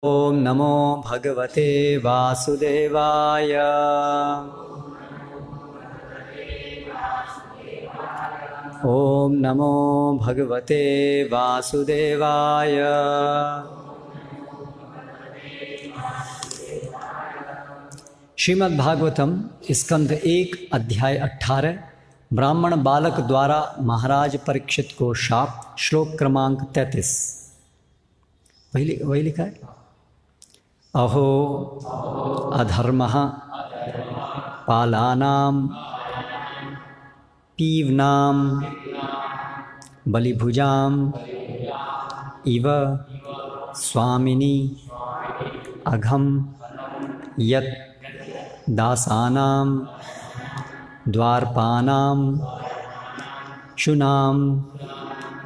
ओम नमो भगवते वासुदेवाय। ओम नमो भगवते वासुदेवाय। श्रीमद् भागवतम स्कंध 1 अध्याय 18 ब्राह्मण बालक द्वारा महाराज परीक्षित को शाप। श्लोक क्रमांक 33। वही लिखा है। अहो अधर्मः पालानां पीवनां बलिभुजां इव स्वामिनी अघं यत् दासानां द्वारपानां शुनाम्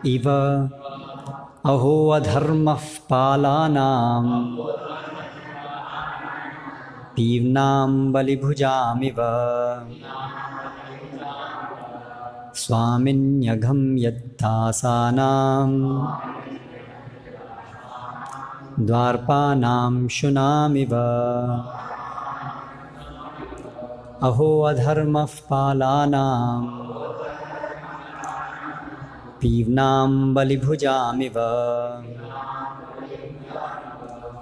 इव। अहो अधर्मः पालानां पीवनां बलिभुजामिव स्वामिन्यघं यद्दासानां द्वारपानां शुनामिव। अहो अधर्मः पालानां पीवनां बलिभुजामिव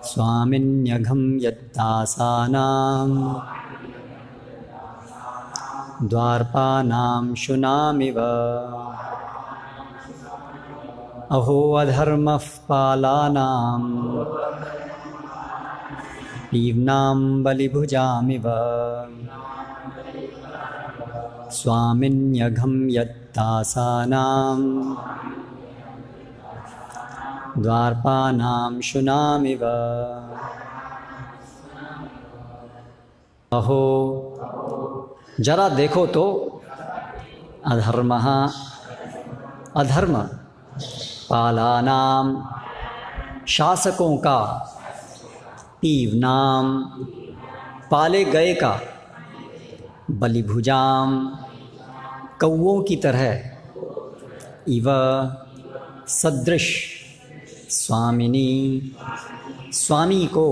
स्वामिन्यघं यद्दासानां द्वारपानां शुनामिव। अहो अधर्मः पालानां पीवनां बलिभुजामिव स्वामिन्यघं यद्दासानां द्वारपानां शुनामिव। अहो जरा देखो तो अधर्मः अधर्म पालानां शासकों का पीवनां पाले गए का बलिभुजां कौओं की तरह इव सदृश स्वामिनी स्वामी को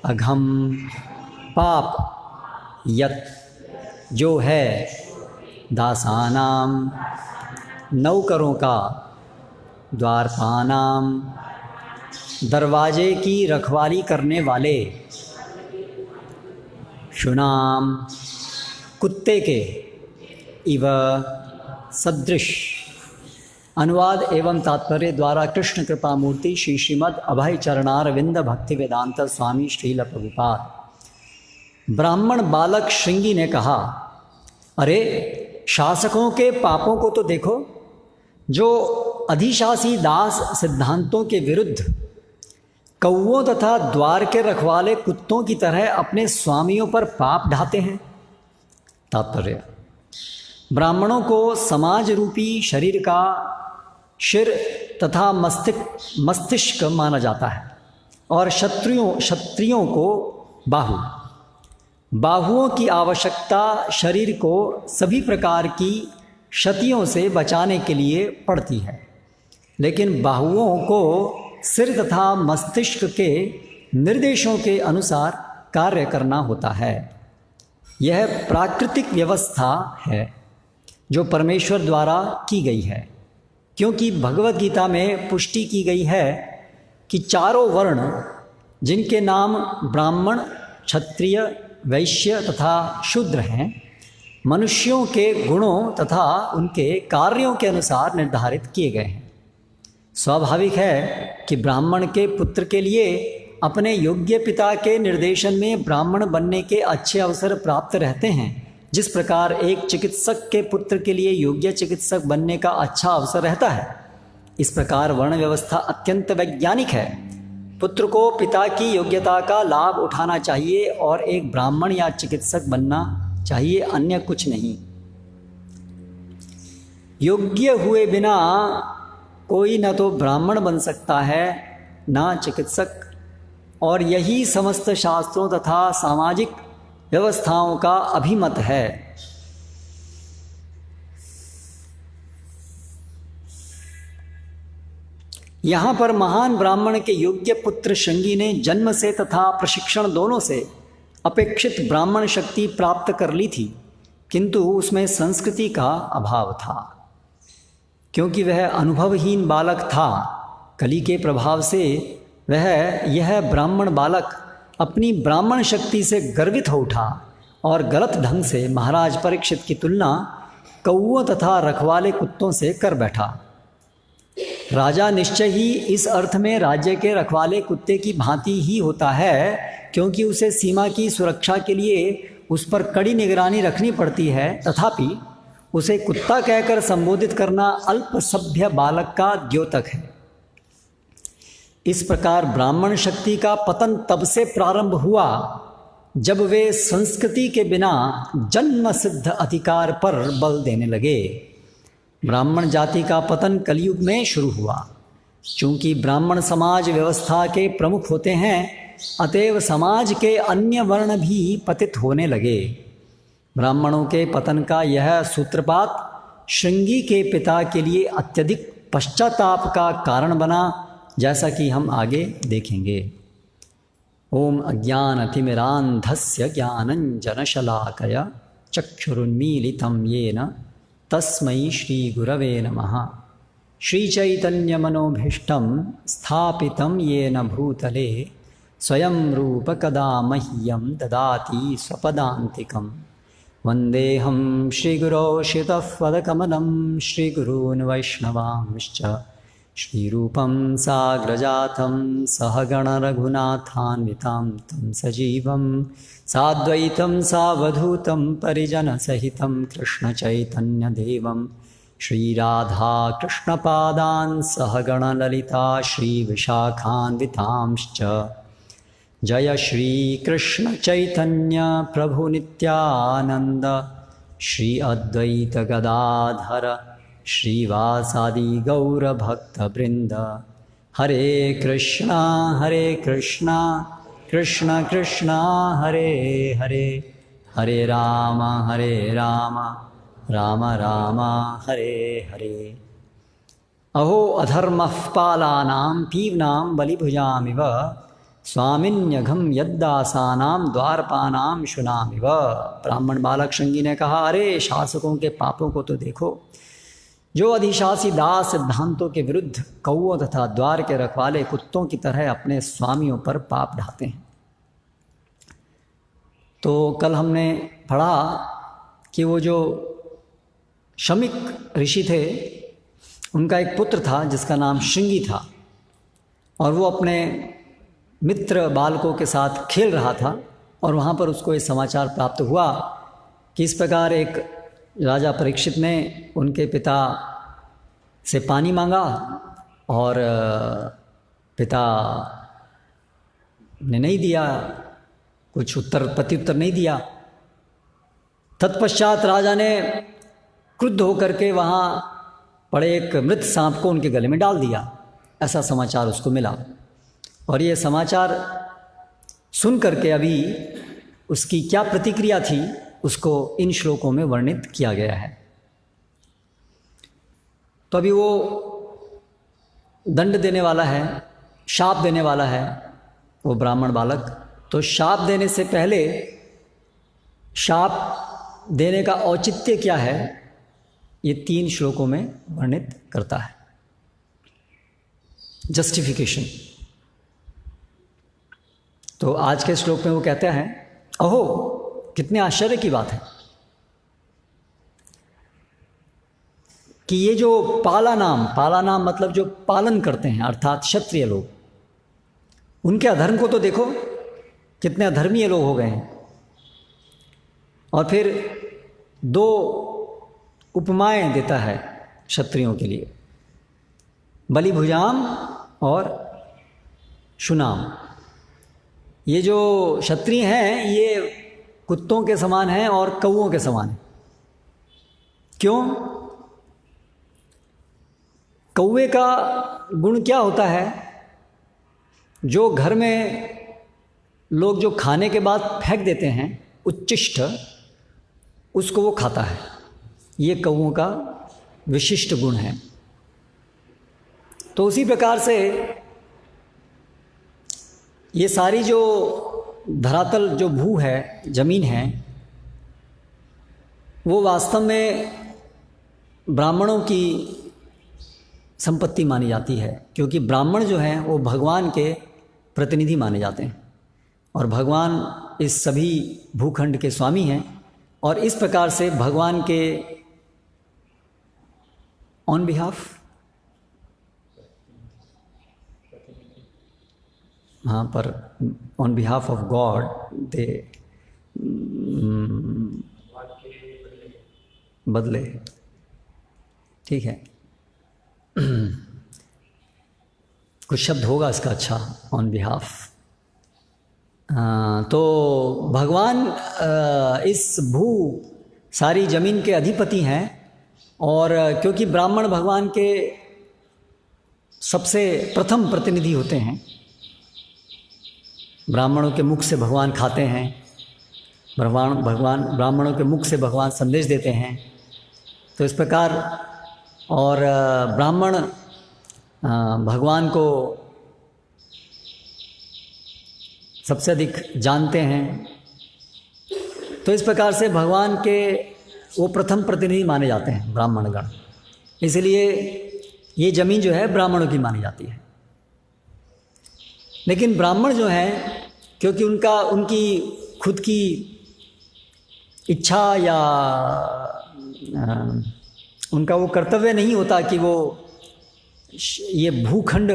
अघम पाप यत जो है दासानां नौकरों का द्वारपानां दरवाजे की रखवाली करने वाले शुनाम कुत्ते के इव सदृश। अनुवाद एवं तात्पर्य द्वारा कृष्ण कृपा मूर्ति श्री श्रीमद् अभय चरणारविंद भक्ति वेदांत स्वामी श्रील प्रभुपाद। ब्राह्मण बालक श्रृंगी ने कहा, अरे शासकों के पापों को तो देखो, जो अधिशासी दास सिद्धांतों के विरुद्ध कौओं तथा द्वार के रखवाले कुत्तों की तरह अपने स्वामियों पर पाप ढाते हैं। तात्पर्य, ब्राह्मणों को समाज रूपी शरीर का शिर तथा मस्तिष्क माना जाता है और क्षत्रियों को बाहु। बाहुओं की आवश्यकता शरीर को सभी प्रकार की क्षतियों से बचाने के लिए पड़ती है, लेकिन बाहुओं को सिर तथा मस्तिष्क के निर्देशों के अनुसार कार्य करना होता है। यह प्राकृतिक व्यवस्था है जो परमेश्वर द्वारा की गई है, क्योंकि भगवत गीता में पुष्टि की गई है कि चारों वर्ण जिनके नाम ब्राह्मण, क्षत्रिय, वैश्य तथा शूद्र हैं, मनुष्यों के गुणों तथा उनके कार्यों के अनुसार निर्धारित किए गए हैं। स्वाभाविक है कि ब्राह्मण के पुत्र के लिए अपने योग्य पिता के निर्देशन में ब्राह्मण बनने के अच्छे अवसर प्राप्त रहते हैं, जिस प्रकार एक चिकित्सक के पुत्र के लिए योग्य चिकित्सक बनने का अच्छा अवसर रहता है। इस प्रकार वर्ण व्यवस्था अत्यंत वैज्ञानिक है। पुत्र को पिता की योग्यता का लाभ उठाना चाहिए और एक ब्राह्मण या चिकित्सक बनना चाहिए, अन्य कुछ नहीं। योग्य हुए बिना कोई न तो ब्राह्मण बन सकता है न चिकित्सक, और यही समस्त शास्त्रों तथा सामाजिक व्यवस्थाओं का अभिमत है। यहाँ पर महान ब्राह्मण के योग्य पुत्र श्रृंगी ने जन्म से तथा प्रशिक्षण दोनों से अपेक्षित ब्राह्मण शक्ति प्राप्त कर ली थी, किंतु उसमें संस्कृति का अभाव था। क्योंकि वह अनुभवहीन बालक था, कली के प्रभाव से यह ब्राह्मण बालक अपनी ब्राह्मण शक्ति से गर्वित हो उठा और गलत ढंग से महाराज परीक्षित की तुलना कौओं तथा रखवाले कुत्तों से कर बैठा। राजा निश्चय ही इस अर्थ में राज्य के रखवाले कुत्ते की भांति ही होता है, क्योंकि उसे सीमा की सुरक्षा के लिए उस पर कड़ी निगरानी रखनी पड़ती है, तथापि उसे कुत्ता कहकर संबोधित करना अल्प सभ्य बालक का द्योतक है। इस प्रकार ब्राह्मण शक्ति का पतन तब से प्रारंभ हुआ जब वे संस्कृति के बिना जन्म सिद्ध अधिकार पर बल देने लगे। ब्राह्मण जाति का पतन कलयुग में शुरू हुआ। चूंकि ब्राह्मण समाज व्यवस्था के प्रमुख होते हैं, अतएव समाज के अन्य वर्ण भी पतित होने लगे। ब्राह्मणों के पतन का यह सूत्रपात श्रृंगी के पिता के लिए अत्यधिक पश्चाताप का कारण बना, जैसा कि हम आगे देखेंगे। ओम अज्ञानतिमिरान्धस्य ज्ञानञ्जनशलाकया चक्षुरुन्मीलितं येन तस्मै श्रीगुरवे नमः। श्रीचैतन्यमनोभीष्टं स्थापितं येन भूतले स्वयं रूप कदा मह्यं ददाति स्वपदान्तिकम्। वन्देऽहं श्रीगुरो श्रितपदकमलं श्रीगुरून् वैष्णवांश्च श्रीरूपं साग्रजातं सहगण रघुनाथान्वितं तं सजीवं साद्वैतं सावधूतं परिजनसहितं कृष्णचैतन्यदेवं श्रीराधा कृष्णपादान् सहगण ललिता श्रीविशाखान्वितांश्च। जय श्री कृष्ण चैतन्य प्रभु नित्यानंद श्री अद्वैत गदाधर श्रीवासादि गौर भक्त वृंद। हरे कृष्णा कृष्ण कृष्णा हरे हरे, हरे राम राम राम हरे हरे। अहो अधर्मः पालानां पीवनां बलिभुजामिव स्वामिन्यघम यद्दासानां द्वारपानां शुनामिव। ब्राह्मण बालक श्रृंगी ने कहा, अरे शासकों के पापों को तो देखो, जो अधिशासी दास सिद्धांतों के विरुद्ध कौओं तथा द्वार के रखवाले कुत्तों की तरह अपने स्वामियों पर पाप ढाते हैं। तो कल हमने पढ़ा कि वो जो शमिक ऋषि थे, उनका एक पुत्र था जिसका नाम श्रृंगी था, और वो अपने मित्र बालकों के साथ खेल रहा था, और वहाँ पर उसको ये समाचार प्राप्त हुआ कि इस प्रकार एक राजा परीक्षित ने उनके पिता से पानी मांगा और पिता ने नहीं दिया, कुछ प्रत्युत्तर नहीं दिया। तत्पश्चात राजा ने क्रुद्ध होकर के वहाँ पड़े एक मृत सांप को उनके गले में डाल दिया। ऐसा समाचार उसको मिला, और ये समाचार सुन करके अभी उसकी क्या प्रतिक्रिया थी उसको इन श्लोकों में वर्णित किया गया है। तो अभी वो दंड देने वाला है, शाप देने वाला है वो ब्राह्मण बालक। तो शाप देने से पहले शाप देने का औचित्य क्या है, ये 3 श्लोकों में वर्णित करता है। जस्टिफिकेशन। तो आज के श्लोक में वो कहते हैं, अहो कितने आश्चर्य की बात है कि ये जो पाला नाम मतलब जो पालन करते हैं, अर्थात क्षत्रिय लोग, उनके अधर्म को तो देखो, कितने अधर्मीय लोग हो गए हैं। और फिर 2 उपमाएं देता है क्षत्रियों के लिए, बलिभुजाम और शुनाम। ये जो क्षत्रिय हैं ये कुत्तों के समान हैं और कौओं के समान हैं। क्यों? कौवे का गुण क्या होता है, जो घर में लोग जो खाने के बाद फेंक देते हैं उच्चिष्ट, उसको वो खाता है। ये कौओं का विशिष्ट गुण है। तो उसी प्रकार से ये सारी जो धरातल जो भू है, जमीन है, वो वास्तव में ब्राह्मणों की संपत्ति मानी जाती है, क्योंकि ब्राह्मण जो हैं वो भगवान के प्रतिनिधि माने जाते हैं और भगवान इस सभी भूखंड के स्वामी हैं। और इस प्रकार से भगवान के ऑन बिहाफ, हाँ, पर ऑन बिहाफ ऑफ गॉड दे बदले, ठीक है, कुछ शब्द होगा इसका, अच्छा, ऑन बिहाफ। तो भगवान इस भू सारी जमीन के अधिपति हैं, और क्योंकि ब्राह्मण भगवान के सबसे प्रथम प्रतिनिधि होते हैं, ब्राह्मणों के मुख से भगवान खाते हैं, भगवान ब्राह्मणों के मुख से भगवान संदेश देते हैं। तो इस प्रकार, और ब्राह्मण भगवान को सबसे अधिक जानते हैं। तो इस प्रकार से भगवान के वो प्रथम प्रतिनिधि माने जाते हैं ब्राह्मणगण, इसलिए ये जमीन जो है ब्राह्मणों की मानी जाती है। लेकिन ब्राह्मण जो हैं, क्योंकि उनकी खुद की इच्छा या उनका वो कर्तव्य नहीं होता कि वो ये भूखंड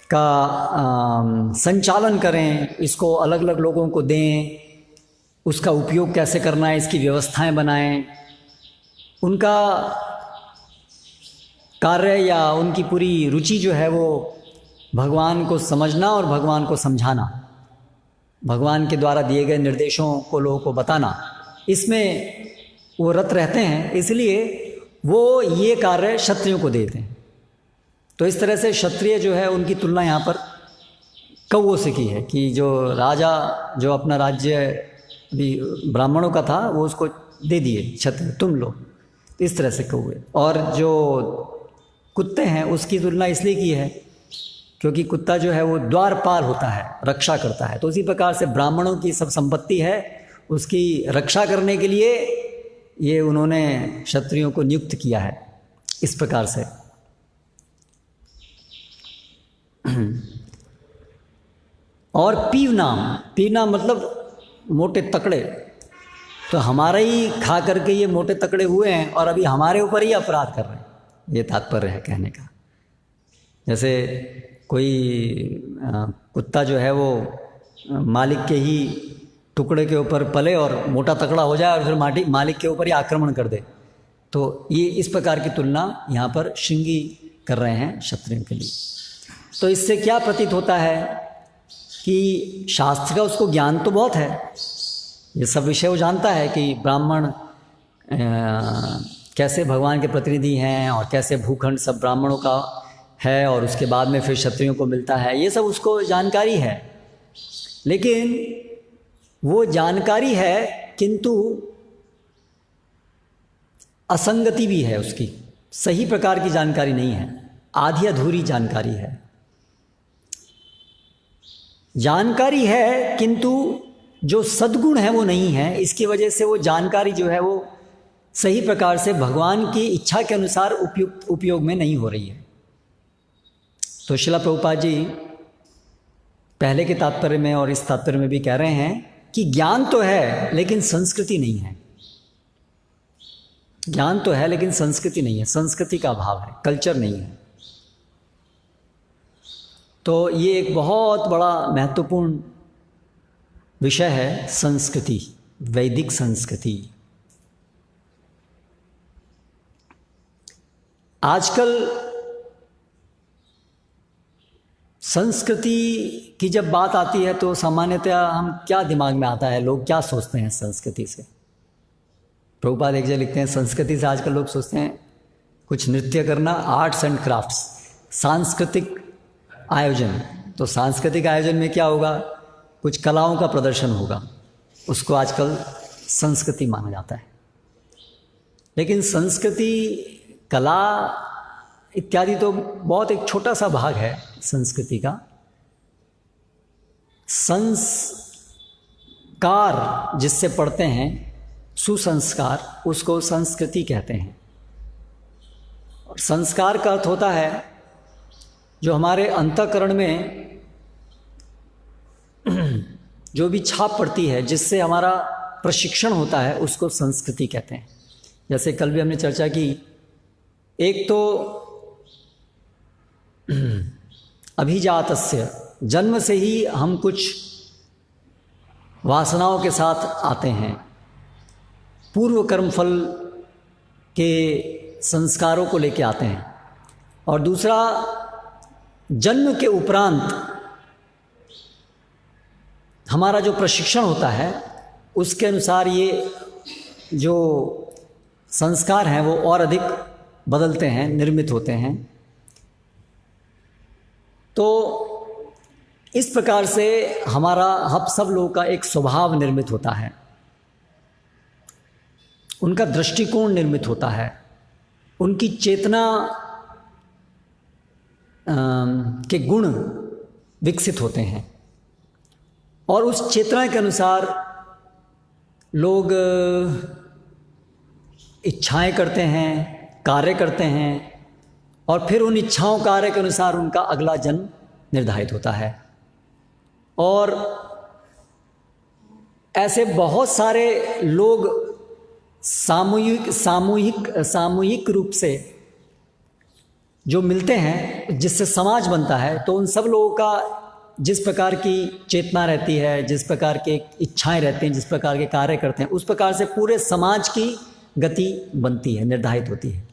का संचालन करें, इसको अलग अलग लोगों को दें, उसका उपयोग कैसे करना है, इसकी व्यवस्थाएं बनाएं। उनका कार्य या उनकी पूरी रुचि जो है वो भगवान को समझना और भगवान को समझाना, भगवान के द्वारा दिए गए निर्देशों को लोगों को बताना, इसमें वो रत रहते हैं। इसलिए वो ये कार्य क्षत्रियों को देते हैं। तो इस तरह से क्षत्रिय जो है उनकी तुलना यहाँ पर कौवों से की है, कि जो राजा जो अपना राज्य भी ब्राह्मणों का था वो उसको दे दिए, क्षत्रिय तुम लो, इस तरह से कौवे। और जो कुत्ते हैं उसकी तुलना इसलिए की है क्योंकि कुत्ता जो है वो द्वारपाल होता है, रक्षा करता है। तो उसी प्रकार से ब्राह्मणों की सब संपत्ति है, उसकी रक्षा करने के लिए ये उन्होंने क्षत्रियों को नियुक्त किया है इस प्रकार से। और पीवना मतलब मोटे तकड़े, तो हमारा ही खा करके ये मोटे तकड़े हुए हैं और अभी हमारे ऊपर ही अपराध कर रहे हैं, ये तात्पर्य है कहने का। जैसे कोई कुत्ता जो है वो मालिक के ही टुकड़े के ऊपर पले और मोटा तकड़ा हो जाए और फिर मालिक के ऊपर ही आक्रमण कर दे, तो ये इस प्रकार की तुलना यहाँ पर श्रृंगी कर रहे हैं क्षत्रियों के लिए। तो इससे क्या प्रतीत होता है कि शास्त्र का उसको ज्ञान तो बहुत है, ये सब विषय वो जानता है कि ब्राह्मण कैसे भगवान के प्रतिनिधि हैं और कैसे भूखंड सब ब्राह्मणों का है और उसके बाद में फिर क्षत्रियों को मिलता है, ये सब उसको जानकारी है। लेकिन वो जानकारी है किंतु असंगति भी है उसकी, सही प्रकार की जानकारी नहीं है, आधी अधूरी जानकारी है। जानकारी है किंतु जो सद्गुण है वो नहीं है, इसकी वजह से वो जानकारी जो है वो सही प्रकार से भगवान की इच्छा के अनुसार उपयोग में नहीं हो रही है। तो श्रील प्रभुपाद जी पहले के तात्पर्य में और इस तात्पर्य में भी कह रहे हैं कि ज्ञान तो है लेकिन संस्कृति नहीं है। ज्ञान तो है लेकिन संस्कृति नहीं है, संस्कृति का अभाव है, कल्चर नहीं है। तो ये एक बहुत बड़ा महत्वपूर्ण विषय है, संस्कृति, वैदिक संस्कृति। आजकल संस्कृति की जब बात आती है तो सामान्यतः हम क्या दिमाग में आता है, लोग क्या सोचते हैं संस्कृति से? प्रभुपाद एक जगह लिखते हैं संस्कृति से आजकल लोग सोचते हैं कुछ नृत्य करना, आर्ट्स एंड क्राफ्ट्स, सांस्कृतिक आयोजन। तो सांस्कृतिक आयोजन में क्या होगा, कुछ कलाओं का प्रदर्शन होगा, उसको आजकल संस्कृति माना जाता है। लेकिन संस्कृति कला इत्यादि तो बहुत एक छोटा सा भाग है संस्कृति का। संस्कार जिससे पढ़ते हैं, सुसंस्कार, उसको संस्कृति कहते हैं। और संस्कार का अर्थ होता है जो हमारे अंतःकरण में जो भी छाप पड़ती है, जिससे हमारा प्रशिक्षण होता है, उसको संस्कृति कहते हैं। जैसे कल भी हमने चर्चा की, एक तो अभिजातस्य, जन्म से ही हम कुछ वासनाओं के साथ आते हैं, पूर्व कर्म फल के संस्कारों को लेके आते हैं। और दूसरा, जन्म के उपरांत हमारा जो प्रशिक्षण होता है, उसके अनुसार ये जो संस्कार हैं वो और अधिक बदलते हैं, निर्मित होते हैं। तो इस प्रकार से हमारा, हम सब लोगों का एक स्वभाव निर्मित होता है, उनका दृष्टिकोण निर्मित होता है, उनकी चेतना के गुण विकसित होते हैं। और उस चेतना के अनुसार लोग इच्छाएं करते हैं, कार्य करते हैं, और फिर उन इच्छाओं कार्य के अनुसार उनका अगला जन्म निर्धारित होता है। और ऐसे बहुत सारे लोग सामूहिक रूप से जो मिलते हैं, जिससे समाज बनता है, तो उन सब लोगों का जिस प्रकार की चेतना रहती है, जिस प्रकार के इच्छाएं रहती हैं, जिस प्रकार के कार्य करते हैं, उस प्रकार से पूरे समाज की गति बनती है, निर्धारित होती है।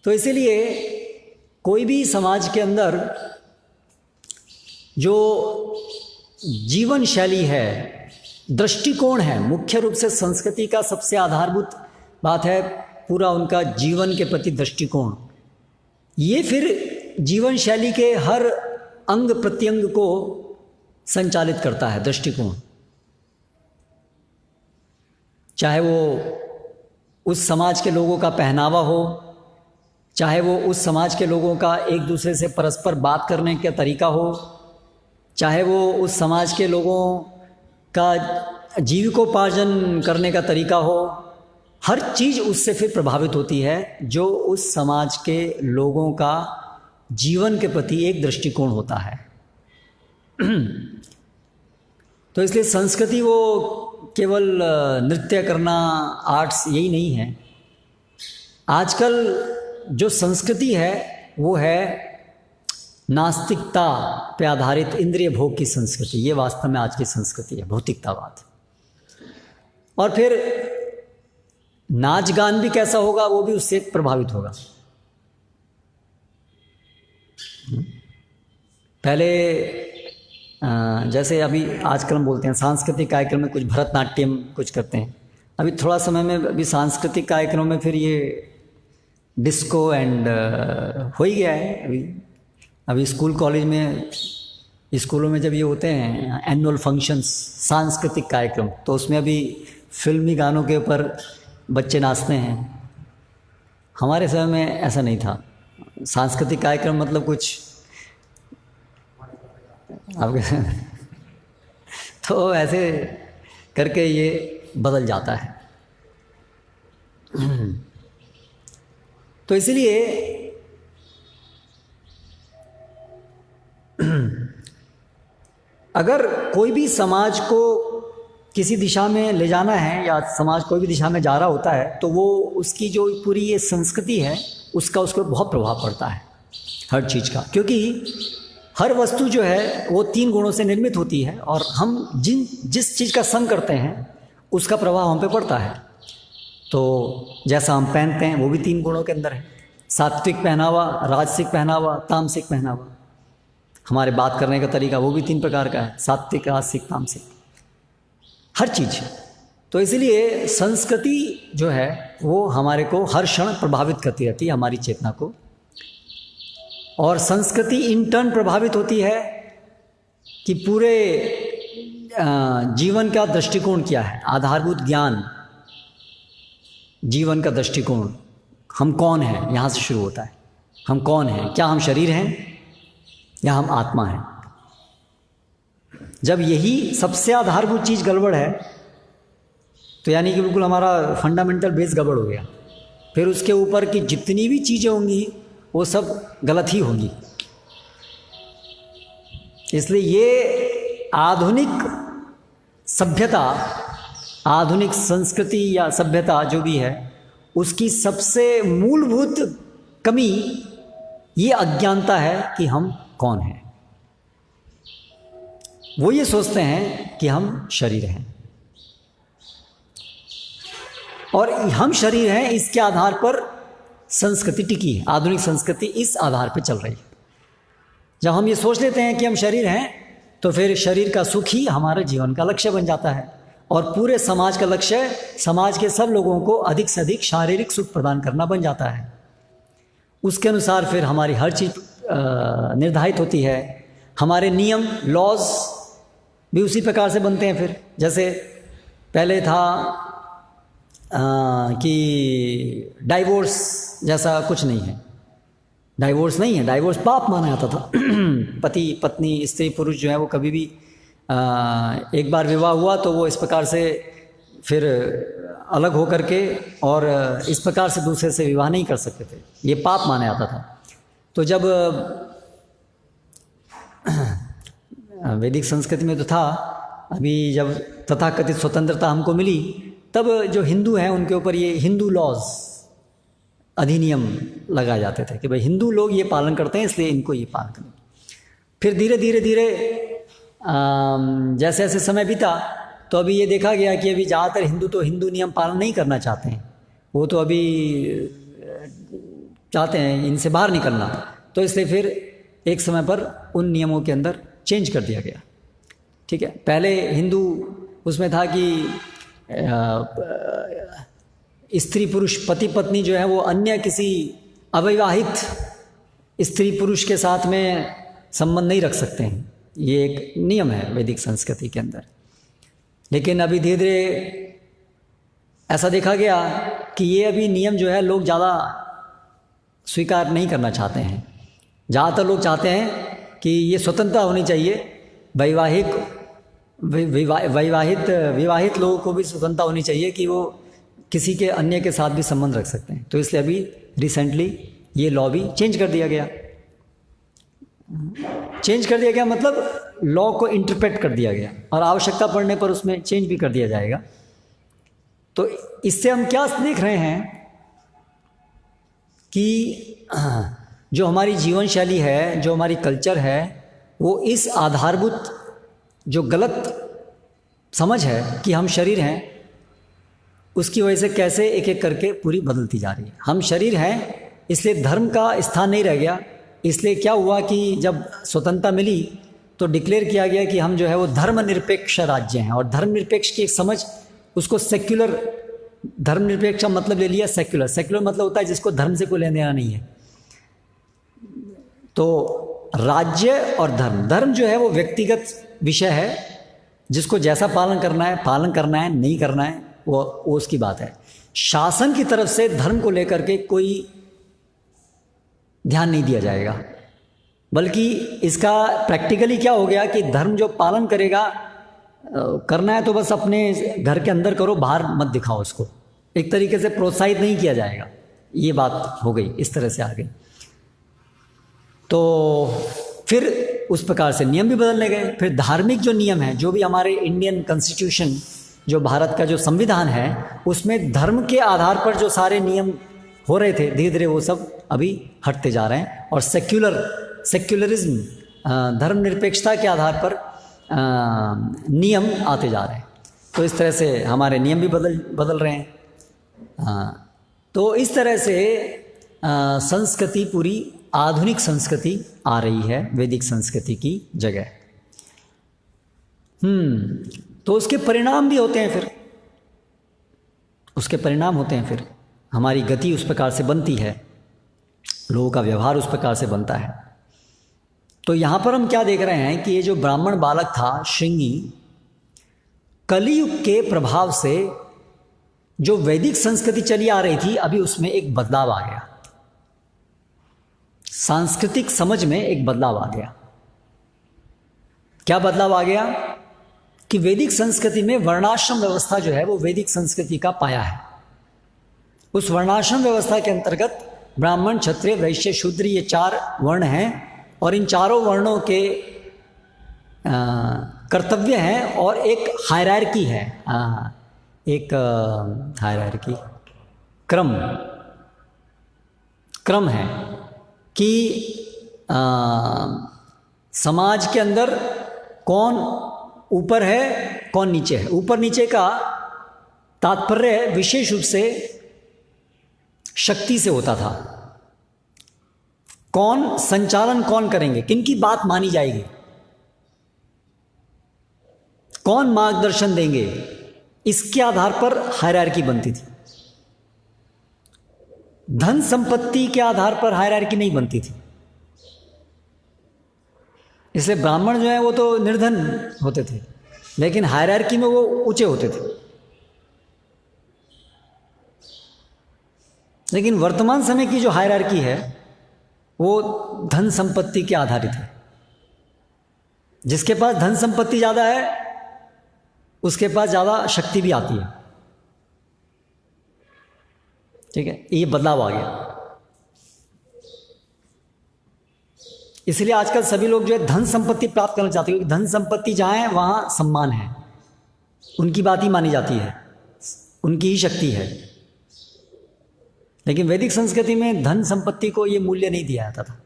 तो इसीलिए कोई भी समाज के अंदर जो जीवन शैली है, दृष्टिकोण है, मुख्य रूप से संस्कृति का सबसे आधारभूत बात है पूरा उनका जीवन के प्रति दृष्टिकोण। ये फिर जीवन शैली के हर अंग प्रत्यंग को संचालित करता है, दृष्टिकोण। चाहे वो उस समाज के लोगों का पहनावा हो, चाहे वो उस समाज के लोगों का एक दूसरे से परस्पर बात करने का तरीका हो, चाहे वो उस समाज के लोगों का जीविकोपार्जन करने का तरीका हो, हर चीज़ उससे फिर प्रभावित होती है जो उस समाज के लोगों का जीवन के प्रति एक दृष्टिकोण होता है। तो इसलिए संस्कृति वो केवल नृत्य करना, आर्ट्स, यही नहीं है। आजकल जो संस्कृति है वो है नास्तिकता पे आधारित इंद्रिय भोग की संस्कृति। ये वास्तव में आज की संस्कृति है, भौतिकतावाद। और फिर नाच गान भी कैसा होगा, वो भी उससे प्रभावित होगा। पहले जैसे अभी आजकल हम बोलते हैं सांस्कृतिक कार्यक्रम में कुछ भरतनाट्यम कुछ करते हैं, अभी थोड़ा समय में अभी सांस्कृतिक कार्यक्रमों में फिर ये डिस्को एंड हो ही गया है। अभी स्कूल कॉलेज में, स्कूलों में जब ये होते हैं एनुअल फंक्शंस, सांस्कृतिक कार्यक्रम, तो उसमें अभी फिल्मी गानों के ऊपर बच्चे नाचते हैं। हमारे समय में ऐसा नहीं था। सांस्कृतिक कार्यक्रम मतलब कुछ आपके तो ऐसे करके ये बदल जाता है। तो इसलिए अगर कोई भी समाज को किसी दिशा में ले जाना है, या समाज कोई भी दिशा में जा रहा होता है, तो वो उसकी जो पूरी ये संस्कृति है उसका उसको बहुत प्रभाव पड़ता है हर चीज़ का। क्योंकि हर वस्तु जो है वो 3 गुणों से निर्मित होती है, और हम जिस चीज़ का संग करते हैं उसका प्रभाव हम पे पड़ता है। तो जैसा हम पहनते हैं वो भी 3 गुणों के अंदर है। सात्विक पहनावा, राजसिक पहनावा, तामसिक पहनावा। हमारे बात करने का तरीका वो भी 3 प्रकार का है, सात्विक, राजसिक, तामसिक, हर चीज़। तो इसलिए संस्कृति जो है वो हमारे को हर क्षण प्रभावित करती रहती है, हमारी चेतना को। और संस्कृति इन टर्न प्रभावित होती है कि पूरे जीवन का दृष्टिकोण क्या है, आधारभूत ज्ञान, जीवन का दृष्टिकोण, हम कौन हैं, यहाँ से शुरू होता है। हम कौन हैं, क्या हम शरीर हैं या हम आत्मा हैं। जब यही सबसे आधारभूत चीज़ गड़बड़ है तो यानी कि बिल्कुल हमारा फंडामेंटल बेस गड़बड़ हो गया, फिर उसके ऊपर की जितनी भी चीज़ें होंगी वो सब गलत ही होंगी। इसलिए ये आधुनिक सभ्यता, आधुनिक संस्कृति या सभ्यता जो भी है, उसकी सबसे मूलभूत कमी ये अज्ञानता है कि हम कौन हैं। वो ये सोचते हैं कि हम शरीर हैं और हम शरीर हैं, इसके आधार पर संस्कृति टिकी है। आधुनिक संस्कृति इस आधार पर चल रही है। जब हम ये सोच लेते हैं कि हम शरीर हैं तो फिर शरीर का सुख ही हमारे जीवन का लक्ष्य बन जाता है और पूरे समाज का लक्ष्य समाज के सब लोगों को अधिक से अधिक शारीरिक सुख प्रदान करना बन जाता है। उसके अनुसार फिर हमारी हर चीज़ निर्धारित होती है। हमारे नियम, लॉज भी उसी प्रकार से बनते हैं। फिर जैसे पहले था कि डाइवोर्स जैसा कुछ नहीं है, डाइवोर्स नहीं है, डाइवोर्स पाप माना जाता था। पति पत्नी, स्त्री पुरुष जो है वो कभी भी एक बार विवाह हुआ तो वो इस प्रकार से फिर अलग हो करके और इस प्रकार से दूसरे से विवाह नहीं कर सकते थे, ये पाप माना जाता था। तो जब वैदिक संस्कृति में तो था, अभी जब तथाकथित स्वतंत्रता हमको मिली तब जो हिंदू हैं उनके ऊपर ये हिंदू लॉज, अधिनियम लगाए जाते थे कि भाई हिंदू लोग ये पालन करते हैं इसलिए इनको ये पालन करें। फिर धीरे धीरे धीरे जैसे जैसे समय बीता तो अभी ये देखा गया कि अभी ज़्यादातर हिंदू तो हिंदू नियम पालन नहीं करना चाहते हैं, वो तो अभी चाहते हैं इनसे बाहर निकलना। तो इसलिए फिर एक समय पर उन नियमों के अंदर चेंज कर दिया गया। ठीक है, पहले हिंदू उसमें था कि स्त्री पुरुष, पति पत्नी जो है वो अन्य किसी अविवाहित स्त्री पुरुष के साथ में संबंध नहीं रख सकते हैं, ये एक नियम है वैदिक संस्कृति के अंदर। लेकिन अभी धीरे धीरे ऐसा देखा गया कि ये अभी नियम जो है लोग ज़्यादा स्वीकार नहीं करना चाहते हैं। ज़्यादातर लोग चाहते हैं कि ये स्वतंत्रता होनी चाहिए, विवाहित लोगों को भी स्वतंत्रता होनी चाहिए कि वो किसी के अन्य के साथ भी संबंध रख सकते हैं। तो इसलिए अभी रिसेंटली ये लॉ भी चेंज कर दिया गया। चेंज कर दिया गया मतलब लॉ को इंटरप्रेट कर दिया गया और आवश्यकता पड़ने पर उसमें चेंज भी कर दिया जाएगा। तो इससे हम क्या देख रहे हैं कि जो हमारी जीवन शैली है, जो हमारी कल्चर है, वो इस आधारभूत जो गलत समझ है कि हम शरीर हैं, उसकी वजह से कैसे एक एक करके पूरी बदलती जा रही है। हम शरीर हैं इसलिए धर्म का स्थान नहीं रह गया। इसलिए क्या हुआ कि जब स्वतंत्रता मिली तो डिक्लेयर किया गया कि हम जो है वो धर्मनिरपेक्ष राज्य हैं। और धर्मनिरपेक्ष की एक समझ, उसको सेक्युलर, धर्मनिरपेक्ष का मतलब ले लिया सेक्युलर। सेक्युलर मतलब होता है जिसको धर्म से कोई लेना देना नहीं है। तो राज्य और धर्म, धर्म जो है वो व्यक्तिगत विषय है, जिसको जैसा पालन करना है, नहीं करना है वो उसकी बात है। शासन की तरफ से धर्म को लेकर के कोई ध्यान नहीं दिया जाएगा, बल्कि इसका प्रैक्टिकली क्या हो गया कि धर्म जो पालन करेगा, करना है तो बस अपने घर के अंदर करो, बाहर मत दिखाओ उसको। एक तरीके से प्रोत्साहित नहीं किया जाएगा, ये बात हो गई, इस तरह से आ गई। तो फिर उस प्रकार से नियम भी बदलने गए। फिर धार्मिक जो नियम है, जो भी हमारे इंडियन कॉन्स्टिट्यूशन, जो भारत का जो संविधान है, उसमें धर्म के आधार पर जो सारे नियम हो रहे थे, धीरे धीरे वो सब अभी हटते जा रहे हैं और सेक्युलरिज्म, धर्मनिरपेक्षता के आधार पर नियम आते जा रहे हैं। तो इस तरह से हमारे नियम भी बदल रहे हैं। तो इस तरह से संस्कृति, पूरी आधुनिक संस्कृति आ रही है वैदिक संस्कृति की जगह। तो उसके परिणाम भी होते हैं। फिर उसके परिणाम होते हैं, फिर हमारी गति उस प्रकार से बनती है, लोगों का व्यवहार उस प्रकार से बनता है। तो यहाँ पर हम क्या देख रहे हैं कि ये जो ब्राह्मण बालक था श्रृंगी, कलियुग के प्रभाव से जो वैदिक संस्कृति चली आ रही थी, अभी उसमें एक बदलाव आ गया। सांस्कृतिक समझ में एक बदलाव आ गया। क्या बदलाव आ गया कि वैदिक संस्कृति में वर्णाश्रम व्यवस्था जो है वो वैदिक संस्कृति का पाया है। उस वर्णाश्रम व्यवस्था के अंतर्गत ब्राह्मण, क्षत्रिय, वैश्य, शूद्र, ये 4 वर्ण हैं और इन चारों वर्णों के कर्तव्य हैं और एक हायरार्की है, एक हायरार्की क्रम है कि समाज के अंदर कौन ऊपर है कौन नीचे है। ऊपर नीचे का तात्पर्य विशेष रूप से शक्ति से होता था। कौन संचालन कौन करेंगे, किनकी बात मानी जाएगी, कौन मार्गदर्शन देंगे, इसके आधार पर हायरार्की बनती थी। धन संपत्ति के आधार पर हायरार्की नहीं बनती थी। इसलिए ब्राह्मण जो है वो तो निर्धन होते थे, लेकिन हायरार्की में वो ऊंचे होते थे। लेकिन वर्तमान समय की जो हायरार्की है वो धन संपत्ति के आधारित है। जिसके पास धन संपत्ति ज़्यादा है उसके पास ज़्यादा शक्ति भी आती है। ठीक है, ये बदलाव आ गया। इसलिए आजकल सभी लोग जो है धन संपत्ति प्राप्त करना चाहते हैं, क्योंकि धन संपत्ति जहाँ है वहाँ सम्मान है, उनकी बात ही मानी जाती है, उनकी ही शक्ति है। लेकिन वैदिक संस्कृति में धन संपत्ति को ये मूल्य नहीं दिया जाता था।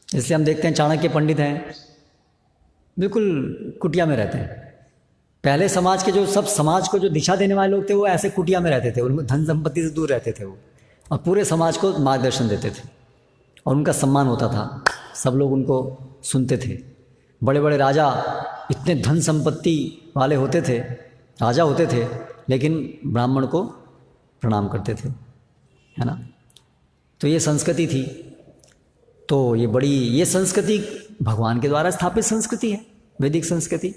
इसलिए हम देखते हैं चाणक्य पंडित हैं, बिल्कुल कुटिया में रहते हैं। पहले समाज के जो सब समाज को जो दिशा देने वाले लोग थे वो ऐसे कुटिया में रहते थे, उनको धन संपत्ति से दूर रहते थे वो, और पूरे समाज को मार्गदर्शन देते थे और उनका सम्मान होता था, सब लोग उनको सुनते थे। बड़े बड़े राजा इतने धन संपत्ति वाले होते थे, राजा होते थे, लेकिन ब्राह्मण को प्रणाम करते थे, है ना। तो ये संस्कृति थी। तो ये संस्कृति भगवान के द्वारा स्थापित संस्कृति है, वैदिक संस्कृति।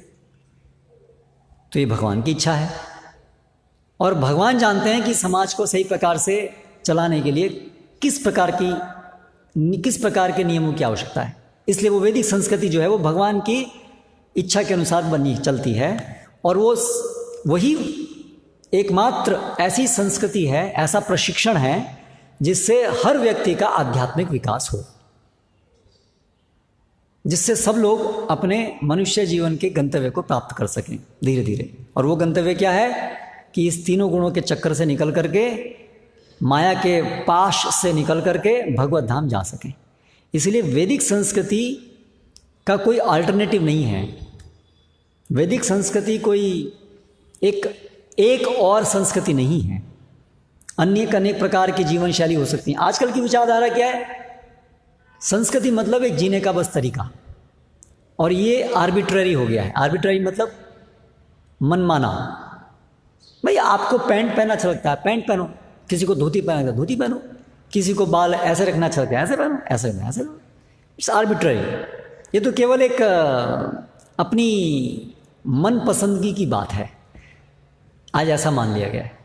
तो ये भगवान की इच्छा है और भगवान जानते हैं कि समाज को सही प्रकार से चलाने के लिए किस प्रकार के नियमों की आवश्यकता है। इसलिए वो वैदिक संस्कृति जो है वो भगवान की इच्छा के अनुसार बनी चलती है और वो वही एकमात्र ऐसी संस्कृति है, ऐसा प्रशिक्षण है जिससे हर व्यक्ति का आध्यात्मिक विकास हो, जिससे सब लोग अपने मनुष्य जीवन के गंतव्य को प्राप्त कर सकें धीरे धीरे। और वो गंतव्य क्या है कि इस तीनों गुणों के चक्कर से निकल करके, माया के पाश से निकल करके भगवत धाम जा सकें। इसलिए वैदिक संस्कृति का कोई अल्टरनेटिव नहीं है। वैदिक संस्कृति कोई एक और संस्कृति नहीं है। अनेक प्रकार की जीवन शैली हो सकती है। आजकल की विचारधारा क्या है? संस्कृति मतलब एक जीने का बस तरीका, और ये आर्बिट्ररी हो गया है। आर्बिट्ररी मतलब मनमाना। भाई आपको पैंट पहनना अच्छा लगता है, पैंट पहनो, किसी को धोती पहनना है धोती पहनो, किसी को बाल ऐसे रखना अच्छा लगता है ऐसे पहनो, ऐसे ऐसे रखो। It's arbitrary. ये तो केवल एक अपनी मन पसंदगी की बात है, आज ऐसा मान लिया गया है,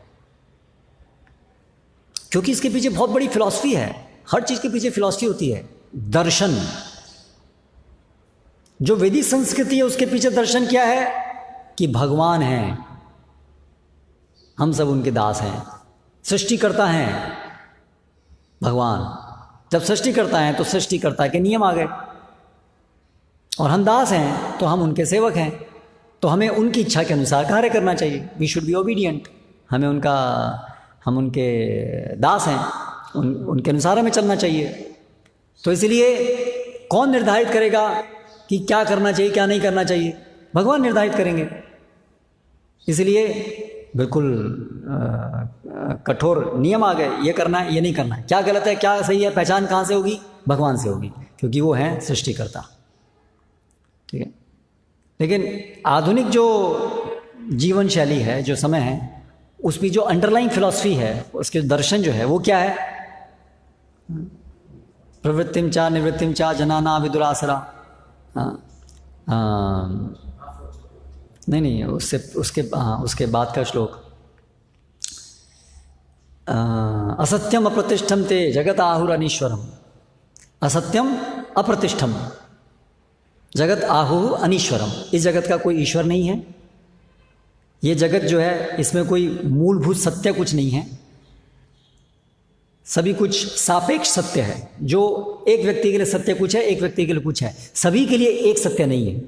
क्योंकि इसके पीछे बहुत बड़ी फिलॉसफी है। हर चीज के पीछे फिलॉसफी होती है, दर्शन। जो वैदिक संस्कृति है उसके पीछे दर्शन क्या है कि भगवान हैं, हम सब उनके दास हैं। सृष्टि करता है भगवान, जब सृष्टि करता है तो सृष्टि करता के नियम आ गए, और हम दास हैं तो हम उनके सेवक हैं। तो हमें उनकी इच्छा के अनुसार कार्य करना चाहिए। We should be obedient. हम उनके दास हैं, उनके अनुसार हमें चलना चाहिए। तो इसलिए कौन निर्धारित करेगा कि क्या करना चाहिए क्या नहीं करना चाहिए? भगवान निर्धारित करेंगे। इसलिए बिल्कुल कठोर नियम आ गए, ये करना है ये नहीं करना है, क्या गलत है क्या सही है, पहचान कहाँ से होगी? भगवान से होगी, क्योंकि वो हैं सृष्टिकर्ता। ठीक है। लेकिन आधुनिक जो जीवन शैली है, जो समय है, उसमें जो अंडरलाइंग फिलॉसफी है, उसके दर्शन जो है वो क्या है? प्रवृत्तिम चा निवृत्तिम चा जनाना विदुरासरा। नहीं उसके बाद का श्लोक, असत्यम अप्रतिष्ठम ते जगत आहुर अनीश्वरम। असत्यम अप्रतिष्ठम जगत आहु अनीश्वरम। इस जगत का कोई ईश्वर नहीं है। ये जगत जो है इसमें कोई मूलभूत सत्य कुछ नहीं है। सभी कुछ सापेक्ष सत्य है। जो एक व्यक्ति के लिए सत्य कुछ है, एक व्यक्ति के लिए कुछ है, सभी के लिए एक सत्य नहीं है।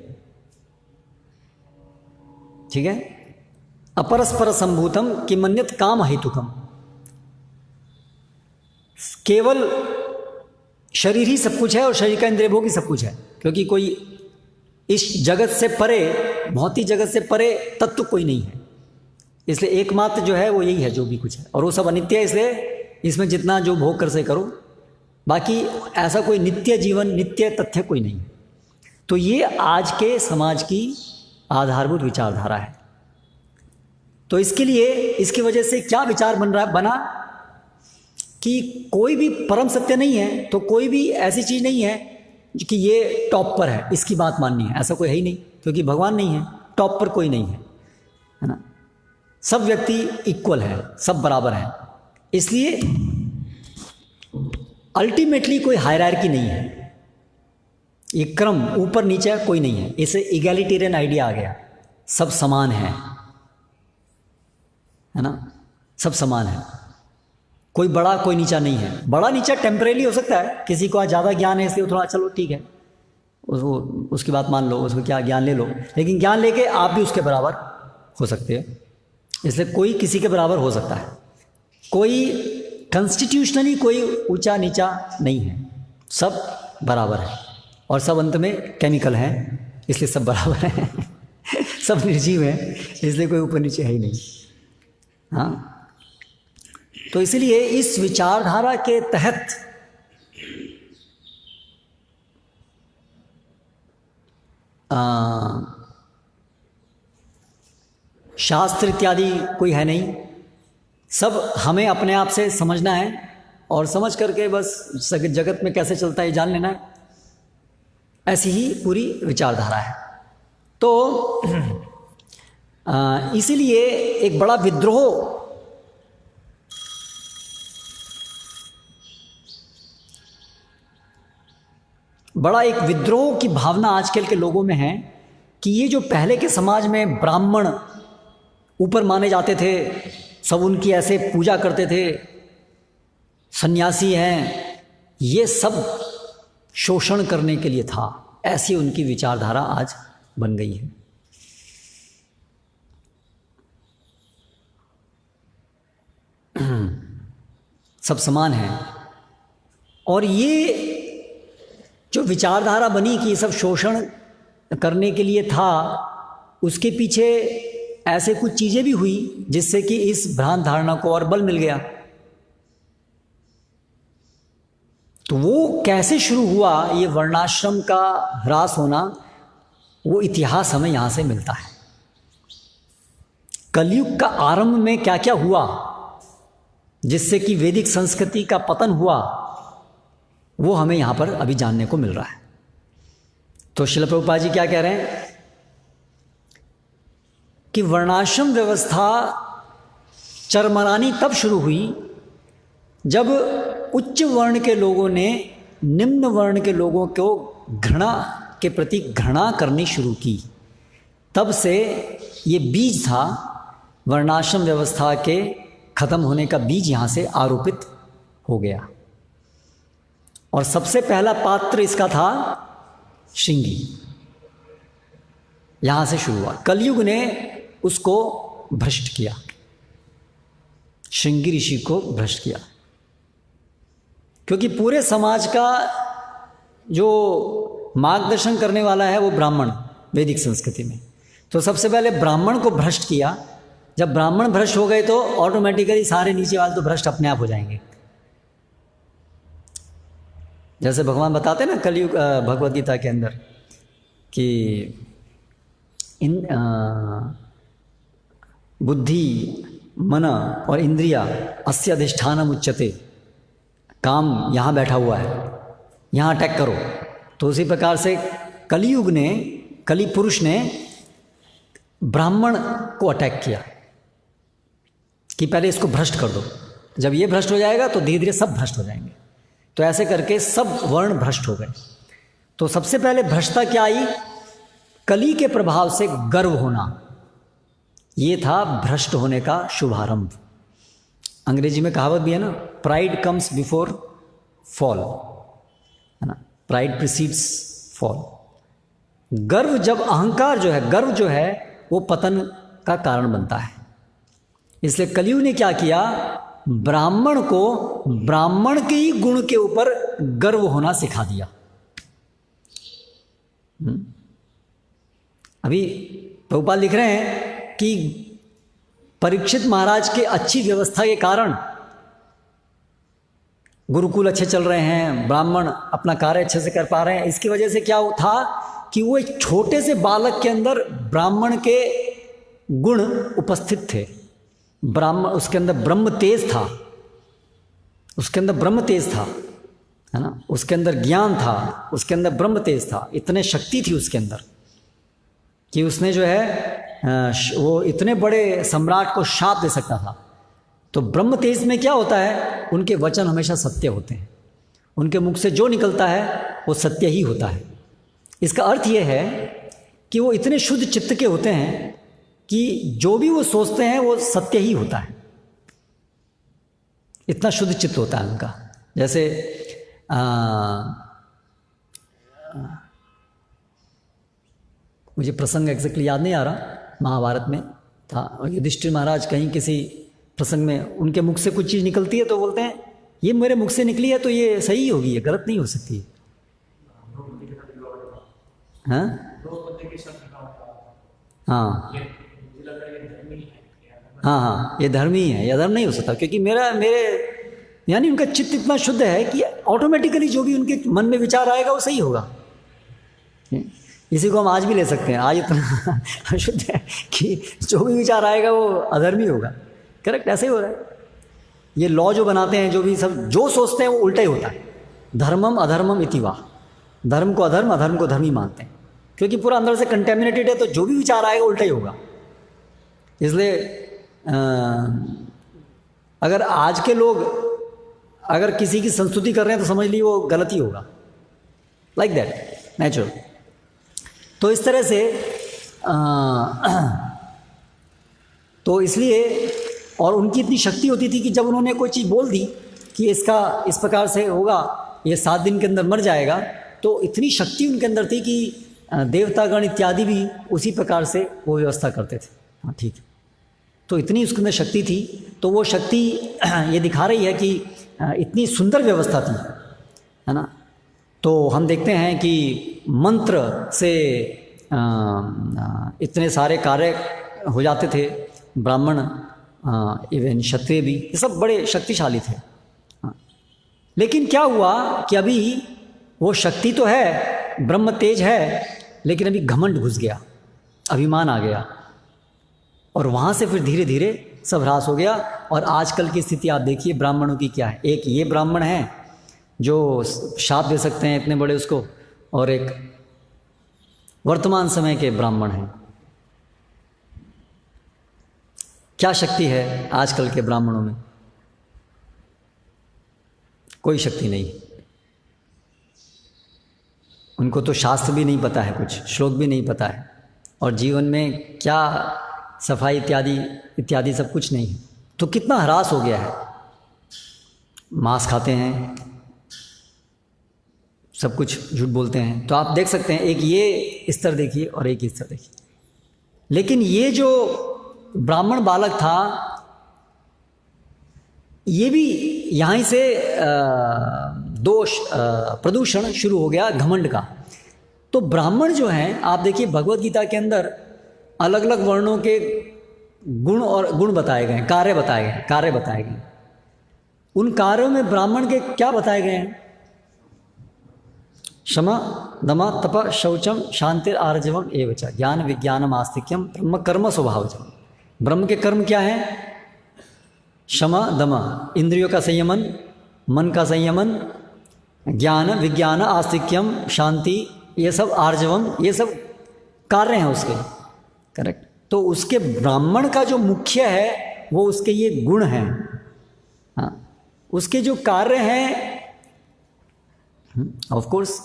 ठीक है। अपरस्पर संभूतम किमन्यत काम हेतुकम। केवल शरीर ही सब कुछ है और शरीर का इंद्रिय भोग ही सब कुछ है, क्योंकि कोई इस जगत से परे, भौतिक जगत से परे तत्व कोई नहीं है। इसलिए एकमात्र जो है वो यही है जो भी कुछ है, और वो सब अनित्य है। इसलिए इसमें जितना जो भोग कर से करो, बाकी ऐसा कोई नित्य जीवन, नित्य तथ्य कोई नहीं है। तो ये आज के समाज की आधारभूत विचारधारा है। तो इसके लिए, इसकी वजह से क्या विचार बना कि कोई भी परम सत्य नहीं है, तो कोई भी ऐसी चीज़ नहीं है कि ये टॉप पर है, इसकी बात माननी है, ऐसा कोई है ही नहीं। क्योंकि भगवान नहीं है, टॉप पर कोई नहीं है ना। सब व्यक्ति इक्वल है, सब बराबर है। इसलिए अल्टीमेटली कोई हायरार्की नहीं है, ये क्रम ऊपर नीचे कोई नहीं है। इसे इगैलिटेरियन आइडिया आ गया, सब समान है ना, सब समान है, कोई बड़ा कोई नीचा नहीं है। बड़ा नीचा टेम्परेरी हो सकता है, किसी को आज ज़्यादा ज्ञान है इसलिए थोड़ा चलो ठीक है, उसकी बात मान लो, उसको क्या ज्ञान ले लो, लेकिन ज्ञान लेके आप भी उसके बराबर हो सकते हो। इसलिए कोई किसी के बराबर हो सकता है, कोई कॉन्स्टिट्यूशनली कोई ऊंचा नीचा नहीं है, सब बराबर है। और सब अंत में केमिकल हैं, इसलिए सब बराबर हैं सब निर्जीव हैं, इसलिए कोई ऊपर नीचे है ही नहीं। हाँ, तो इसलिए इस विचारधारा के तहत शास्त्र इत्यादि कोई है नहीं, सब हमें अपने आप से समझना है, और समझ करके बस जगत में कैसे चलता है जान लेना है। ऐसी ही पूरी विचारधारा है। तो इसीलिए एक बड़ा विद्रोह, बड़ा एक विद्रोह की भावना आजकल के लोगों में है कि ये जो पहले के समाज में ब्राह्मण ऊपर माने जाते थे, सब उनकी ऐसे पूजा करते थे, सन्यासी हैं, ये सब शोषण करने के लिए था, ऐसी उनकी विचारधारा आज बन गई है। सब समान है। और ये जो विचारधारा बनी कि सब शोषण करने के लिए था, उसके पीछे ऐसे कुछ चीज़ें भी हुई जिससे कि इस भ्रांत धारणा को और बल मिल गया। तो वो कैसे शुरू हुआ, ये वर्णाश्रम का ह्रास होना, वो इतिहास हमें यहाँ से मिलता है। कलयुग का आरंभ में क्या क्या हुआ जिससे कि वैदिक संस्कृति का पतन हुआ, वो हमें यहाँ पर अभी जानने को मिल रहा है। तो श्रील प्रभुपाद जी क्या कह रहे हैं कि वर्णाश्रम व्यवस्था चरमरानी तब शुरू हुई जब उच्च वर्ण के लोगों ने निम्न वर्ण के लोगों को घृणा के प्रति घृणा करनी शुरू की। तब से ये बीज था, वर्णाश्रम व्यवस्था के खत्म होने का बीज यहाँ से आरोपित हो गया। और सबसे पहला पात्र इसका था श्रृंगी, यहां से शुरू हुआ। कलयुग ने उसको भ्रष्ट किया, श्रृंगी ऋषि को भ्रष्ट किया, क्योंकि पूरे समाज का जो मार्गदर्शन करने वाला है वो ब्राह्मण वैदिक संस्कृति में। तो सबसे पहले ब्राह्मण को भ्रष्ट किया। जब ब्राह्मण भ्रष्ट हो गए तो ऑटोमेटिकली सारे नीचे वाले तो भ्रष्ट अपने आप हो जाएंगे। जैसे भगवान बताते हैं ना कलयुग भगवद गीता के अंदर कि इन बुद्धि मन और इंद्रिया अस्य अधिष्ठानम उच्यते, काम यहाँ बैठा हुआ है, यहाँ अटैक करो। तो उसी प्रकार से कलयुग ने, कली पुरुष ने ब्राह्मण को अटैक किया कि पहले इसको भ्रष्ट कर दो, जब ये भ्रष्ट हो जाएगा तो धीरे धीरे सब भ्रष्ट हो जाएंगे। तो ऐसे करके सब वर्ण भ्रष्ट हो गए। तो सबसे पहले भ्रष्टता क्या आई? कली के प्रभाव से गर्व होना, ये था भ्रष्ट होने का शुभारंभ। अंग्रेजी में कहावत भी है ना, प्राइड कम्स बिफोर फॉल, है ना, प्राइड प्रिसीड्स फॉल। गर्व जब, अहंकार जो है, गर्व जो है वो पतन का कारण बनता है। इसलिए कलियुग ने क्या किया? ब्राह्मण को ब्राह्मण के ही गुण के ऊपर गर्व होना सिखा दिया। अभी प्रभुपाद लिख रहे हैं कि परीक्षित महाराज के अच्छी व्यवस्था के कारण गुरुकुल अच्छे चल रहे हैं, ब्राह्मण अपना कार्य अच्छे से कर पा रहे हैं। इसकी वजह से क्या था कि वो एक छोटे से बालक के अंदर ब्राह्मण के गुण उपस्थित थे। ब्राह्मण, उसके अंदर ब्रह्म तेज था, उसके अंदर ब्रह्म तेज था, है ना, उसके अंदर ज्ञान था, उसके अंदर ब्रह्म तेज था। इतने शक्ति थी उसके अंदर कि उसने जो है वो इतने बड़े सम्राट को शाप दे सकता था। तो ब्रह्म तेज में क्या होता है? उनके वचन हमेशा सत्य होते हैं, उनके मुख से जो निकलता है वो सत्य ही होता है। इसका अर्थ ये है कि वो इतने शुद्ध चित्त के होते हैं कि जो भी वो सोचते हैं वो सत्य ही होता है। इतना शुद्ध चित्त होता है उनका। जैसे मुझे प्रसंग एग्जैक्टली याद नहीं आ रहा, महाभारत में था, युधिष्ठिर महाराज कहीं किसी प्रसंग में उनके मुख से कुछ चीज़ निकलती है तो बोलते हैं ये मेरे मुख से निकली है तो ये सही होगी, ये गलत नहीं हो सकती। हाँ हाँ हाँ हाँ, ये धर्म ही है, ये धर्म नहीं हो सकता, क्योंकि मेरे यानी उनका चित्त इतना शुद्ध है कि ऑटोमेटिकली जो भी उनके मन में विचार आएगा वो सही होगा। इसी को हम आज भी ले सकते हैं, आज इतना शुद्ध है कि जो भी विचार आएगा वो अधर्मी होगा। करेक्ट, ऐसे ही हो रहा है। ये लॉ जो बनाते हैं, जो भी सब जो सोचते हैं वो उल्टा ही होता है। धर्मम अधर्मम इति वा, धर्म को अधर्म, अधर्म को धर्म ही मानते हैं, क्योंकि पूरा अंदर से कंटेमिनेटेड है, तो जो भी विचार आएगा उल्टा ही होगा। इसलिए अगर आज के लोग अगर किसी की संस्तुति कर रहे हैं तो समझ लीजिए वो गलत ही होगा, लाइक दैट, नेचुरल। तो इस तरह से तो इसलिए, और उनकी इतनी शक्ति होती थी कि जब उन्होंने कोई चीज़ बोल दी कि इसका इस प्रकार से होगा, ये 7 दिन के अंदर मर जाएगा, तो इतनी शक्ति उनके अंदर थी कि देवतागण इत्यादि भी उसी प्रकार से वो व्यवस्था करते थे। हाँ ठीक है, तो इतनी उसके अंदर शक्ति थी। तो वो शक्ति ये दिखा रही है कि इतनी सुंदर व्यवस्था थी, है ना। तो हम देखते हैं कि मंत्र से इतने सारे कार्य हो जाते थे। ब्राह्मण, इवन क्षत्रिय भी, ये सब बड़े शक्तिशाली थे। लेकिन क्या हुआ कि अभी वो शक्ति तो है, ब्रह्म तेज है, लेकिन अभी घमंड घुस गया, अभिमान आ गया, और वहाँ से फिर धीरे धीरे सब ह्रास हो गया। और आजकल की स्थिति आप देखिए ब्राह्मणों की क्या है। एक ये ब्राह्मण है जो शाप दे सकते हैं इतने बड़े उसको, और एक वर्तमान समय के ब्राह्मण हैं। क्या शक्ति है आजकल के ब्राह्मणों में? कोई शक्ति नहीं। उनको तो शास्त्र भी नहीं पता है, कुछ श्लोक भी नहीं पता है, और जीवन में क्या सफाई इत्यादि सब कुछ नहीं। तो कितना ह्रास हो गया है। मांस खाते हैं, सब कुछ झूठ बोलते हैं। तो आप देख सकते हैं, एक ये स्तर देखिए और एक स्तर देखिए। लेकिन ये जो ब्राह्मण बालक था, ये भी यहाँ से दोष प्रदूषण शुरू हो गया घमंड का। तो ब्राह्मण जो हैं, आप देखिए भगवत गीता के अंदर अलग अलग वर्णों के गुण और गुण बताए गए हैं, कार्य बताए गए। उन कार्यों में ब्राह्मण के क्या बताए गए हैं? क्षमा दमा तप शौचम शांतिर आर्जवम एवच ज्ञान विज्ञानम आस्तिक्यम ब्रह्म कर्म स्वभावजम। ब्रह्म के कर्म क्या है? क्षमा दमा, इंद्रियों का संयमन, मन का संयमन, ज्ञान विज्ञान आस्तिक्यम शांति, ये सब आर्जवम, ये सब कार्य हैं उसके। करेक्ट। तो उसके ब्राह्मण का जो मुख्य है वो उसके ये गुण हैं। हाँ, उसके जो कार्य हैं ऑफ कोर्स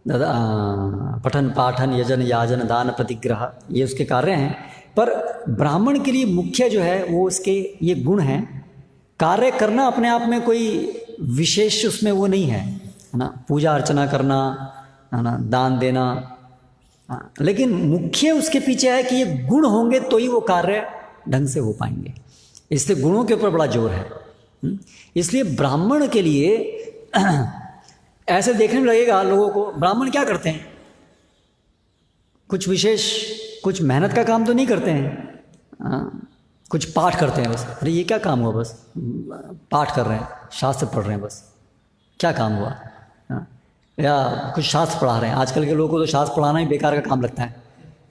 पठन पाठन यजन याजन दान प्रतिग्रह ये उसके कार्य हैं, पर ब्राह्मण के लिए मुख्य जो है वो उसके ये गुण हैं। कार्य करना अपने आप में कोई विशेष उसमें वो नहीं है ना, पूजा अर्चना करना है ना, दान देना, लेकिन मुख्य उसके पीछे है कि ये गुण होंगे तो ही वो कार्य ढंग से हो पाएंगे। इसलिए गुणों के ऊपर बड़ा जोर है। इसलिए ब्राह्मण के लिए ऐसे देखने में लगेगा लोगों को, ब्राह्मण क्या करते हैं, कुछ विशेष कुछ मेहनत का काम तो नहीं करते हैं, कुछ पाठ करते हैं बस। अरे ये क्या काम हुआ, बस पाठ कर रहे हैं, शास्त्र पढ़ रहे हैं, बस क्या काम हुआ। या कुछ शास्त्र पढ़ा रहे हैं। आजकल के लोगों को तो शास्त्र पढ़ाना ही बेकार का काम लगता है।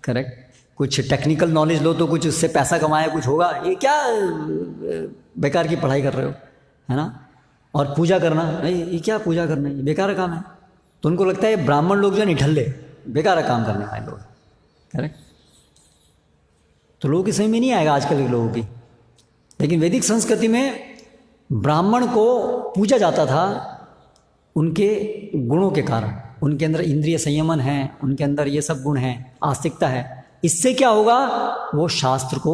करेक्ट, कुछ टेक्निकल नॉलेज लो तो कुछ उससे पैसा कमाया कुछ होगा, ये क्या बेकार की पढ़ाई कर रहे हो, है ना। और पूजा करना, ये क्या पूजा करना, ये बेकार का काम है। तो उनको लगता है ब्राह्मण लोग जो है निठल्ले, बेकार काम करने वाले लोग। करेक्ट, तो लोगों की समझ में नहीं आएगा आजकल के लोगों की। लेकिन वैदिक संस्कृति में ब्राह्मण को पूजा जाता था उनके गुणों के कारण। उनके अंदर इंद्रिय संयमन है, उनके अंदर ये सब गुण हैं, आस्तिकता है। इससे क्या होगा, वो शास्त्र को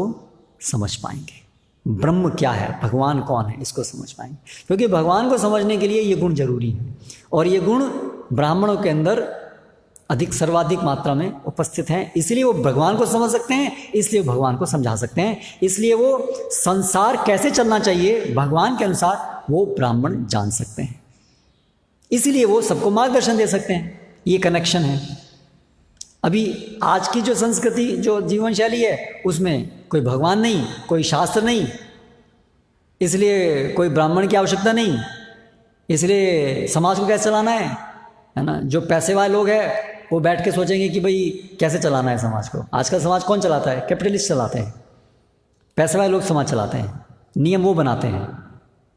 समझ पाएंगे, ब्रह्म क्या है, भगवान कौन है, इसको समझ पाएंगे। क्योंकि भगवान को समझने के लिए ये गुण जरूरी है, और ये गुण ब्राह्मणों के अंदर अधिक सर्वाधिक मात्रा में उपस्थित हैं। इसलिए वो भगवान को समझ सकते हैं, इसलिए वो भगवान को समझा सकते हैं, इसलिए वो संसार कैसे चलना चाहिए भगवान के अनुसार वो ब्राह्मण जान सकते हैं, इसीलिए वो सबको मार्गदर्शन दे सकते हैं। ये कनेक्शन है। अभी आज की जो संस्कृति, जो जीवन शैली है, उसमें कोई भगवान नहीं, कोई शास्त्र नहीं, इसलिए कोई ब्राह्मण की आवश्यकता नहीं, इसलिए समाज को कैसे चलाना है ना। जो पैसे वाले लोग हैं वो बैठ के सोचेंगे कि भाई कैसे चलाना है समाज को। आजकल समाज कौन चलाता है, कैपिटलिस्ट चलाते हैं, पैसे वाले लोग समाज चलाते हैं, नियम वो बनाते हैं,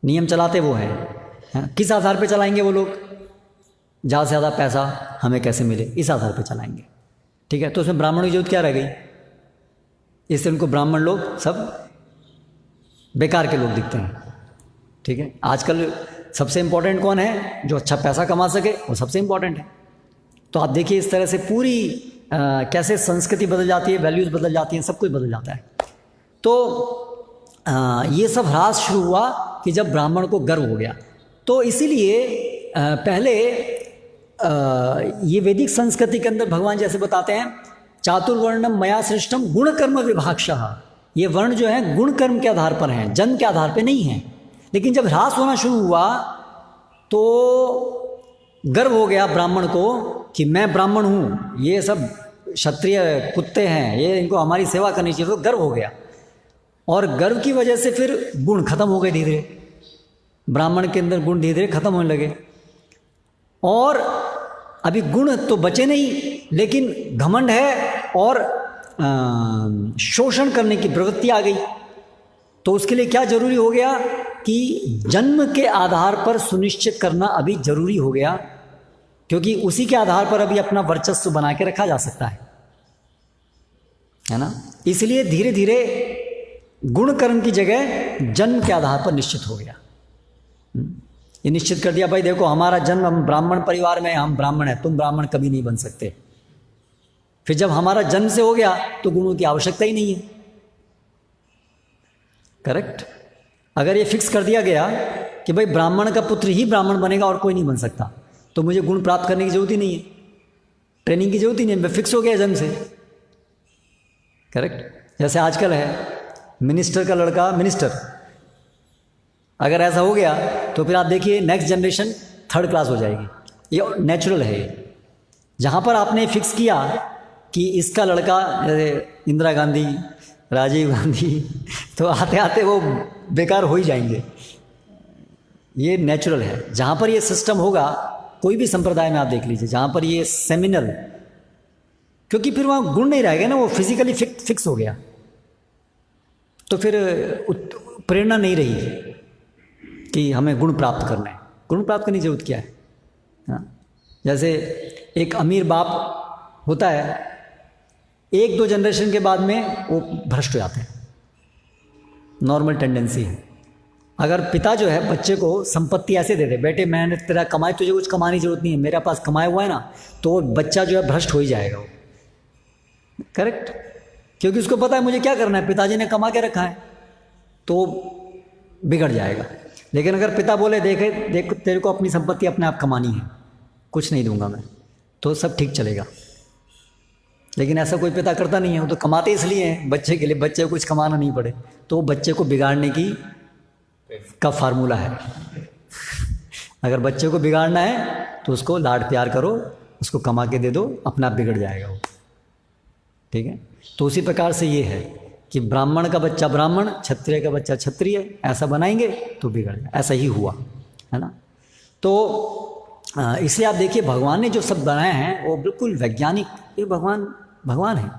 नियम चलाते वो हैं। किस आधार पे चलाएंगे वो लोग, ज़्यादा से ज़्यादा पैसा हमें कैसे मिले, इस आधार पे चलाएंगे। ठीक है, तो उसमें ब्राह्मणों की जरूरत क्या रह गई। इससे उनको ब्राह्मण लोग सब बेकार के लोग दिखते हैं। ठीक है, आजकल सबसे इम्पोर्टेंट कौन है, जो अच्छा पैसा कमा सके, वो सबसे इम्पोर्टेंट है। तो आप देखिए इस तरह से पूरी कैसे संस्कृति बदल जाती है, वैल्यूज़ बदल जाती हैं, सब कुछ बदल जाता है। तो ये सब ह्रास शुरू हुआ कि जब ब्राह्मण को गर्व हो गया। तो इसीलिए पहले ये वैदिक संस्कृति के अंदर भगवान जैसे बताते हैं, चातुर्वर्णम मया सृष्टम गुण कर्म विभागशः। ये वर्ण जो है गुण कर्म के आधार पर हैं, जन्म के आधार पर नहीं है। लेकिन जब ह्रास होना शुरू हुआ तो गर्व हो गया ब्राह्मण को कि मैं ब्राह्मण हूँ, ये सब क्षत्रिय कुत्ते हैं, ये इनको हमारी सेवा करनी चाहिए। तो गर्व हो गया, और गर्व की वजह से फिर गुण खत्म हो गए धीरे धीरे। ब्राह्मण के अंदर गुण धीरे धीरे खत्म होने लगे, और अभी गुण तो बचे नहीं, लेकिन घमंड है और शोषण करने की प्रवृत्ति आ गई। तो उसके लिए क्या जरूरी हो गया कि जन्म के आधार पर सुनिश्चित करना अभी जरूरी हो गया, क्योंकि उसी के आधार पर अभी अपना वर्चस्व बना के रखा जा सकता है ना। इसलिए धीरे धीरे गुण कर्म की जगह जन्म के आधार पर निश्चित हो गया। ये निश्चित कर दिया, भाई देखो हमारा जन्म, हम ब्राह्मण परिवार में, हम ब्राह्मण हैं, तुम ब्राह्मण कभी नहीं बन सकते। फिर जब हमारा जन्म से हो गया तो गुणों की आवश्यकता ही नहीं है। करेक्ट, अगर ये फिक्स कर दिया गया कि भाई ब्राह्मण का पुत्र ही ब्राह्मण बनेगा और कोई नहीं बन सकता, तो मुझे गुण प्राप्त करने की जरूरत ही नहीं है, ट्रेनिंग की जरूरत ही नहीं है, मैं फिक्स हो गया जन्म से। करेक्ट, जैसे आजकल है मिनिस्टर का लड़का मिनिस्टर, अगर ऐसा हो गया तो फिर आप देखिए नेक्स्ट जनरेशन थर्ड क्लास हो जाएगी। ये नेचुरल है। जहाँ पर आपने फिक्स किया कि इसका लड़का, जैसे इंदिरा गांधी, राजीव गांधी, तो आते आते वो बेकार हो ही जाएंगे। ये नेचुरल है। जहाँ पर ये सिस्टम होगा, कोई भी संप्रदाय में आप देख लीजिए, जहाँ पर ये सेमिनल, क्योंकि फिर वहाँ गुण नहीं रहेगा ना, वो फिजिकली फिक्स हो गया, तो फिर प्रेरणा नहीं रही कि हमें गुण प्राप्त करना है। गुण प्राप्त करने की जरूरत क्या है। हाँ, जैसे एक अमीर बाप होता है, एक दो जनरेशन के बाद में वो भ्रष्ट हो जाते हैं, नॉर्मल टेंडेंसी है। अगर पिता जो है बच्चे को संपत्ति ऐसे दे दे, बेटे मैंने तेरा कमाई, तुझे कुछ कमाने की जरूरत नहीं है, मेरा पास कमाया हुआ है ना, तो बच्चा जो है भ्रष्ट हो ही जाएगा वो। करेक्ट, क्योंकि उसको पता है मुझे क्या करना है, पिताजी ने कमा के रखा है, तो बिगड़ जाएगा। लेकिन अगर पिता बोले देख तेरे को अपनी संपत्ति अपने आप कमानी है, कुछ नहीं दूंगा मैं, तो सब ठीक चलेगा। लेकिन ऐसा कोई पिता करता नहीं है, वो तो कमाते इसलिए हैं बच्चे के लिए, बच्चे को कुछ कमाना नहीं पड़े, तो बच्चे को बिगाड़ने का फार्मूला है। अगर बच्चे को बिगाड़ना है तो उसको लाड प्यार करो, उसको कमा के दे दो, अपना आप बिगड़ जाएगा वो। ठीक है, तो उसी प्रकार से ये है कि ब्राह्मण का बच्चा ब्राह्मण, क्षत्रिय का बच्चा क्षत्रिय, ऐसा बनाएंगे तो बिगड़ जाए। ऐसा ही हुआ है ना। तो इसलिए आप देखिए भगवान ने जो सब बनाए हैं वो बिल्कुल वैज्ञानिक, ये भगवान है।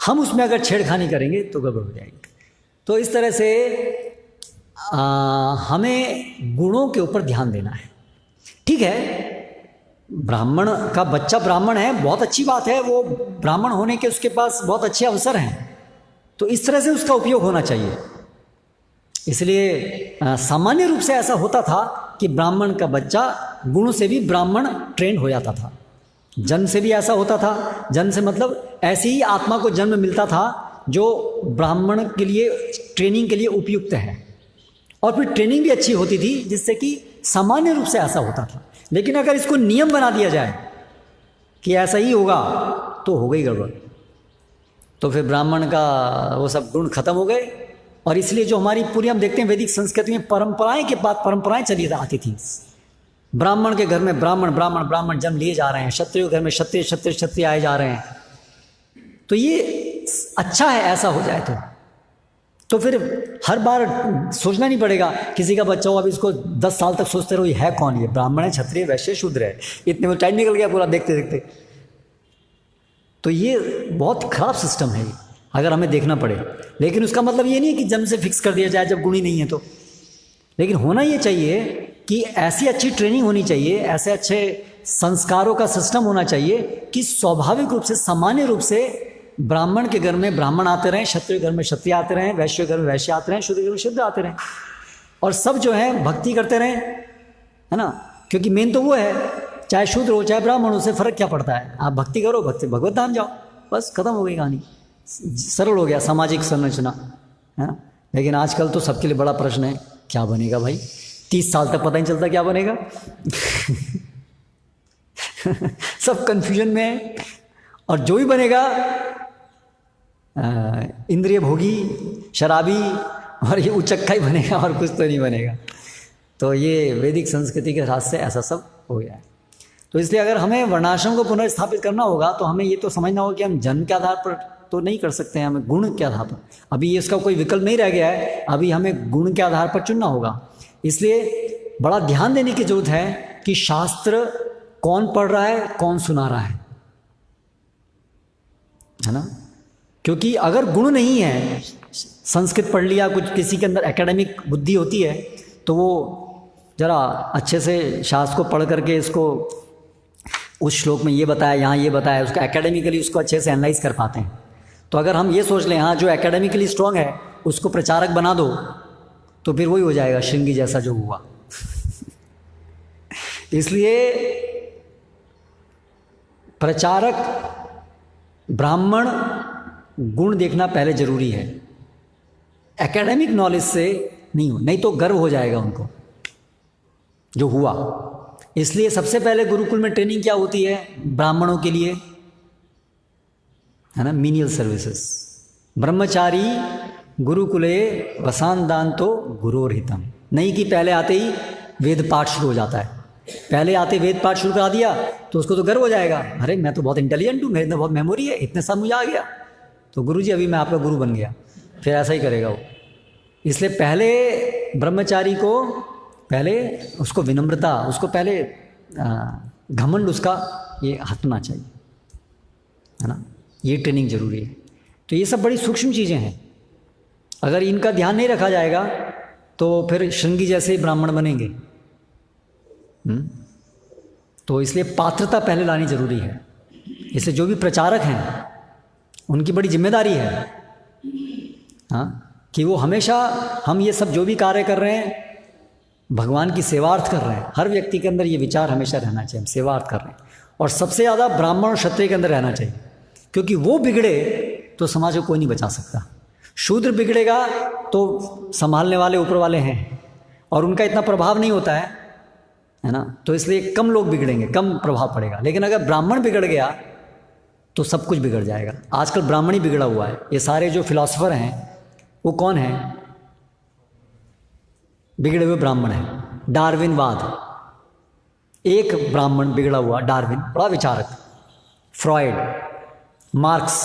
हम उसमें अगर छेड़खानी करेंगे तो गड़बड़ हो जाएगी। तो इस तरह से हमें गुणों के ऊपर ध्यान देना है। ठीक है, ब्राह्मण का बच्चा ब्राह्मण है, बहुत अच्छी बात है, वो ब्राह्मण होने के उसके पास बहुत अच्छे अवसर हैं, तो इस तरह से उसका उपयोग होना चाहिए। इसलिए सामान्य रूप से ऐसा होता था कि ब्राह्मण का बच्चा गुणों से भी ब्राह्मण ट्रेन हो जाता था। जन्म से भी ऐसा होता था, जन्म से मतलब ऐसी ही आत्मा को जन्म मिलता था जो ब्राह्मण के लिए ट्रेनिंग के लिए उपयुक्त है, और फिर ट्रेनिंग भी अच्छी होती थी, जिससे कि सामान्य रूप से ऐसा होता था। लेकिन अगर इसको नियम बना दिया जाए कि ऐसा ही होगा, तो हो गई गड़बड़, तो फिर ब्राह्मण का वो सब गुण खत्म हो गए। और इसलिए जो हमारी पूरी हम देखते हैं वैदिक संस्कृति में परंपराएं के बाद परंपराएं चली आती थी। ब्राह्मण के घर में ब्राह्मण जन्म लिए जा रहे हैं, क्षत्रिय घर में क्षत्रिय आए जा रहे हैं। तो ये अच्छा है ऐसा हो जाए तो फिर हर बार सोचना नहीं पड़ेगा। किसी का बच्चा हो, अब इसको 10 साल तक सोचते रहो ये है कौन, ये ब्राह्मण है, क्षत्रिय, वैश्य, शूद्र है, इतने में टाइम निकल गया पूरा देखते देखते। तो ये बहुत खराब सिस्टम है अगर हमें देखना पड़े। लेकिन उसका मतलब ये नहीं है कि जन्म से फिक्स कर दिया जाए जब गुण ही नहीं है तो। लेकिन होना ये चाहिए कि ऐसी अच्छी ट्रेनिंग होनी चाहिए, ऐसे अच्छे संस्कारों का सिस्टम होना चाहिए कि स्वाभाविक रूप से, सामान्य रूप से ब्राह्मण के घर में ब्राह्मण आते रहें, क्षत्रिय घर में क्षत्रिय आते रहें, वैश्य घर में वैश्य आते रहें, शूद्र घर में शूद्र आते रहें, और सब जो है भक्ति करते रहें, है ना। क्योंकि मेन तो वो है, चाहे शूद्र हो चाहे ब्राह्मण हो, से फर्क क्या पड़ता है, आप भक्ति करो, भक्ति भगवत धाम जाओ, बस खत्म हो गई कहानी। सरल हो गया सामाजिक संरचना, है ना। लेकिन आजकल तो सबके लिए बड़ा प्रश्न है, क्या बनेगा भाई, 30 साल तक पता नहीं चलता क्या बनेगा। सब कंफ्यूजन में है, और जो भी बनेगा इंद्रिय भोगी, शराबी, और ये उचक्का ही बनेगा, और कुछ तो नहीं बनेगा। तो ये वैदिक संस्कृति के हिसाब से ऐसा सब हो गया है। तो इसलिए अगर हमें वर्णाश्रम को पुनर्स्थापित करना होगा तो हमें ये तो समझना होगा कि हम जन्म के आधार पर तो नहीं कर सकते हैं, हमें गुण के आधार पर। अभी इसका कोई विकल्प नहीं रह गया है, अभी हमें गुण के आधार पर चुनना होगा। इसलिए बड़ा ध्यान देने की जरूरत है कि शास्त्र कौन पढ़ रहा है, कौन सुना रहा है ना। क्योंकि अगर गुण नहीं है, संस्कृत पढ़ लिया, कुछ किसी के अंदर एकेडमिक बुद्धि होती है, तो वो जरा अच्छे से शास्त्र को पढ़ करके इसको उस श्लोक में ये बताया, यहाँ ये बताया, उसको एकेडमिकली उसको अच्छे से एनालाइज कर पाते हैं। तो अगर हम ये सोच लें हाँ जो एकेडमिकली स्ट्रांग है उसको प्रचारक बना दो, तो फिर वही हो जाएगा श्रृंगी जैसा जो हुआ। इसलिए प्रचारक ब्राह्मण गुण देखना पहले जरूरी है, एकेडमिक नॉलेज से नहीं हो, नहीं तो गर्व हो जाएगा उनको जो हुआ। इसलिए सबसे पहले गुरुकुल में ट्रेनिंग क्या होती है ब्राह्मणों के लिए, है ना, मीनियल सर्विसेज। ब्रह्मचारी गुरुकुले वसानदान्तो गुरोर्हितम, नहीं कि पहले आते ही वेद पाठ शुरू हो जाता है। पहले आते वेद पाठ शुरू करा दिया तो उसको तो गर्व हो जाएगा, अरे मैं तो बहुत इंटेलिजेंट हूँ, मेरे अंदर बहुत मेमोरी है, इतने साल मुझे आ गया, तो गुरुजी अभी मैं आपका गुरु बन गया। फिर ऐसा ही करेगा वो। इसलिए पहले ब्रह्मचारी को पहले उसको विनम्रता, उसको पहले घमंड उसका ये हटना चाहिए, है ना। ये ट्रेनिंग जरूरी है। तो ये सब बड़ी सूक्ष्म चीज़ें हैं, अगर इनका ध्यान नहीं रखा जाएगा तो फिर श्रृंगी जैसे ब्राह्मण बनेंगे। तो इसलिए पात्रता पहले लानी जरूरी है। इसलिए जो भी प्रचारक हैं उनकी बड़ी जिम्मेदारी है, हाँ, कि वो हमेशा, हम ये सब जो भी कार्य कर रहे हैं भगवान की सेवार्थ कर रहे हैं। हर व्यक्ति के अंदर ये विचार हमेशा रहना चाहिए, हम सेवार्थ कर रहे हैं। और सबसे ज़्यादा ब्राह्मण और क्षत्रिय के अंदर रहना चाहिए, क्योंकि वो बिगड़े तो समाज को कोई नहीं बचा सकता। शूद्र बिगड़ेगा तो संभालने वाले ऊपर वाले हैं और उनका इतना प्रभाव नहीं होता है ना, तो इसलिए कम लोग बिगड़ेंगे, कम प्रभाव पड़ेगा। लेकिन अगर ब्राह्मण बिगड़ गया तो सब कुछ बिगड़ जाएगा। आजकल ब्राह्मण ही बिगड़ा हुआ है। ये सारे जो फिलॉसफर हैं वो कौन हैं? बिगड़े हुए ब्राह्मण हैं। डार्विनवाद, एक ब्राह्मण बिगड़ा हुआ, डार्विन बड़ा विचारक, फ्रॉयड, मार्क्स,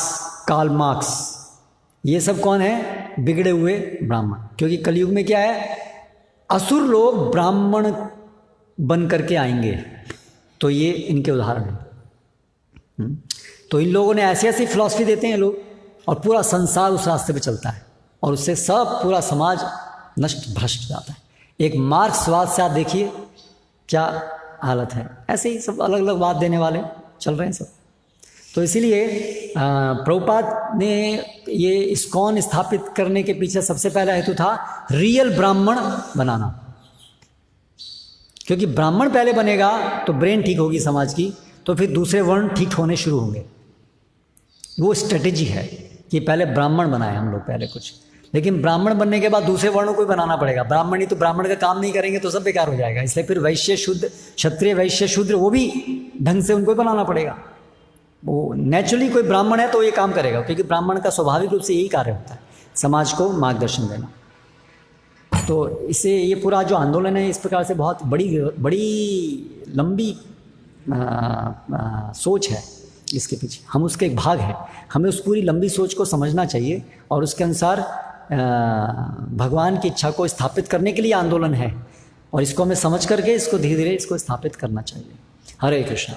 कार्ल मार्क्स, ये सब कौन है? बिगड़े हुए ब्राह्मण। क्योंकि कलयुग में क्या है, असुर लोग ब्राह्मण बन करके आएंगे, तो ये इनके उदाहरण हैं। तो इन लोगों ने ऐसी ऐसी फिलॉसफी देते हैं लोग, और पूरा संसार उस रास्ते पे चलता है और उससे सब पूरा समाज नष्ट भ्रष्ट जाता है। एक मार्क्सवाद से आप देखिए क्या हालत है। ऐसे ही सब अलग अलग बात देने वाले चल रहे हैं सब। तो इसीलिए प्रभुपाद ने ये इस्कॉन स्थापित करने के पीछे सबसे पहला हेतु था रियल ब्राह्मण बनाना। क्योंकि ब्राह्मण पहले बनेगा तो ब्रेन ठीक होगी समाज की, तो फिर दूसरे वर्ण ठीक होने शुरू होंगे। वो स्ट्रेटेजी है कि पहले ब्राह्मण बनाए हम लोग पहले कुछ, लेकिन ब्राह्मण बनने के बाद दूसरे वर्णों को भी बनाना पड़ेगा। ब्राह्मण ही तो ब्राह्मण का काम नहीं करेंगे तो सब बेकार हो जाएगा। इसलिए फिर वैश्य शूद्र, क्षत्रिय वैश्य शूद्र, वो भी ढंग से उनको बनाना पड़ेगा। वो नेचुरली कोई ब्राह्मण है तो ये काम करेगा, क्योंकि ब्राह्मण का स्वाभाविक रूप से यही कार्य होता है, समाज को मार्गदर्शन देना। तो इससे ये पूरा जो आंदोलन है इस प्रकार से बहुत बड़ी लंबी सोच है इसके पीछे। हम उसके एक भाग हैं, हमें उस पूरी लंबी सोच को समझना चाहिए और उसके अनुसार भगवान की इच्छा को स्थापित करने के लिए आंदोलन है, और इसको हमें समझ करके इसको धीरे धीरे इसको स्थापित करना चाहिए। हरे कृष्णा।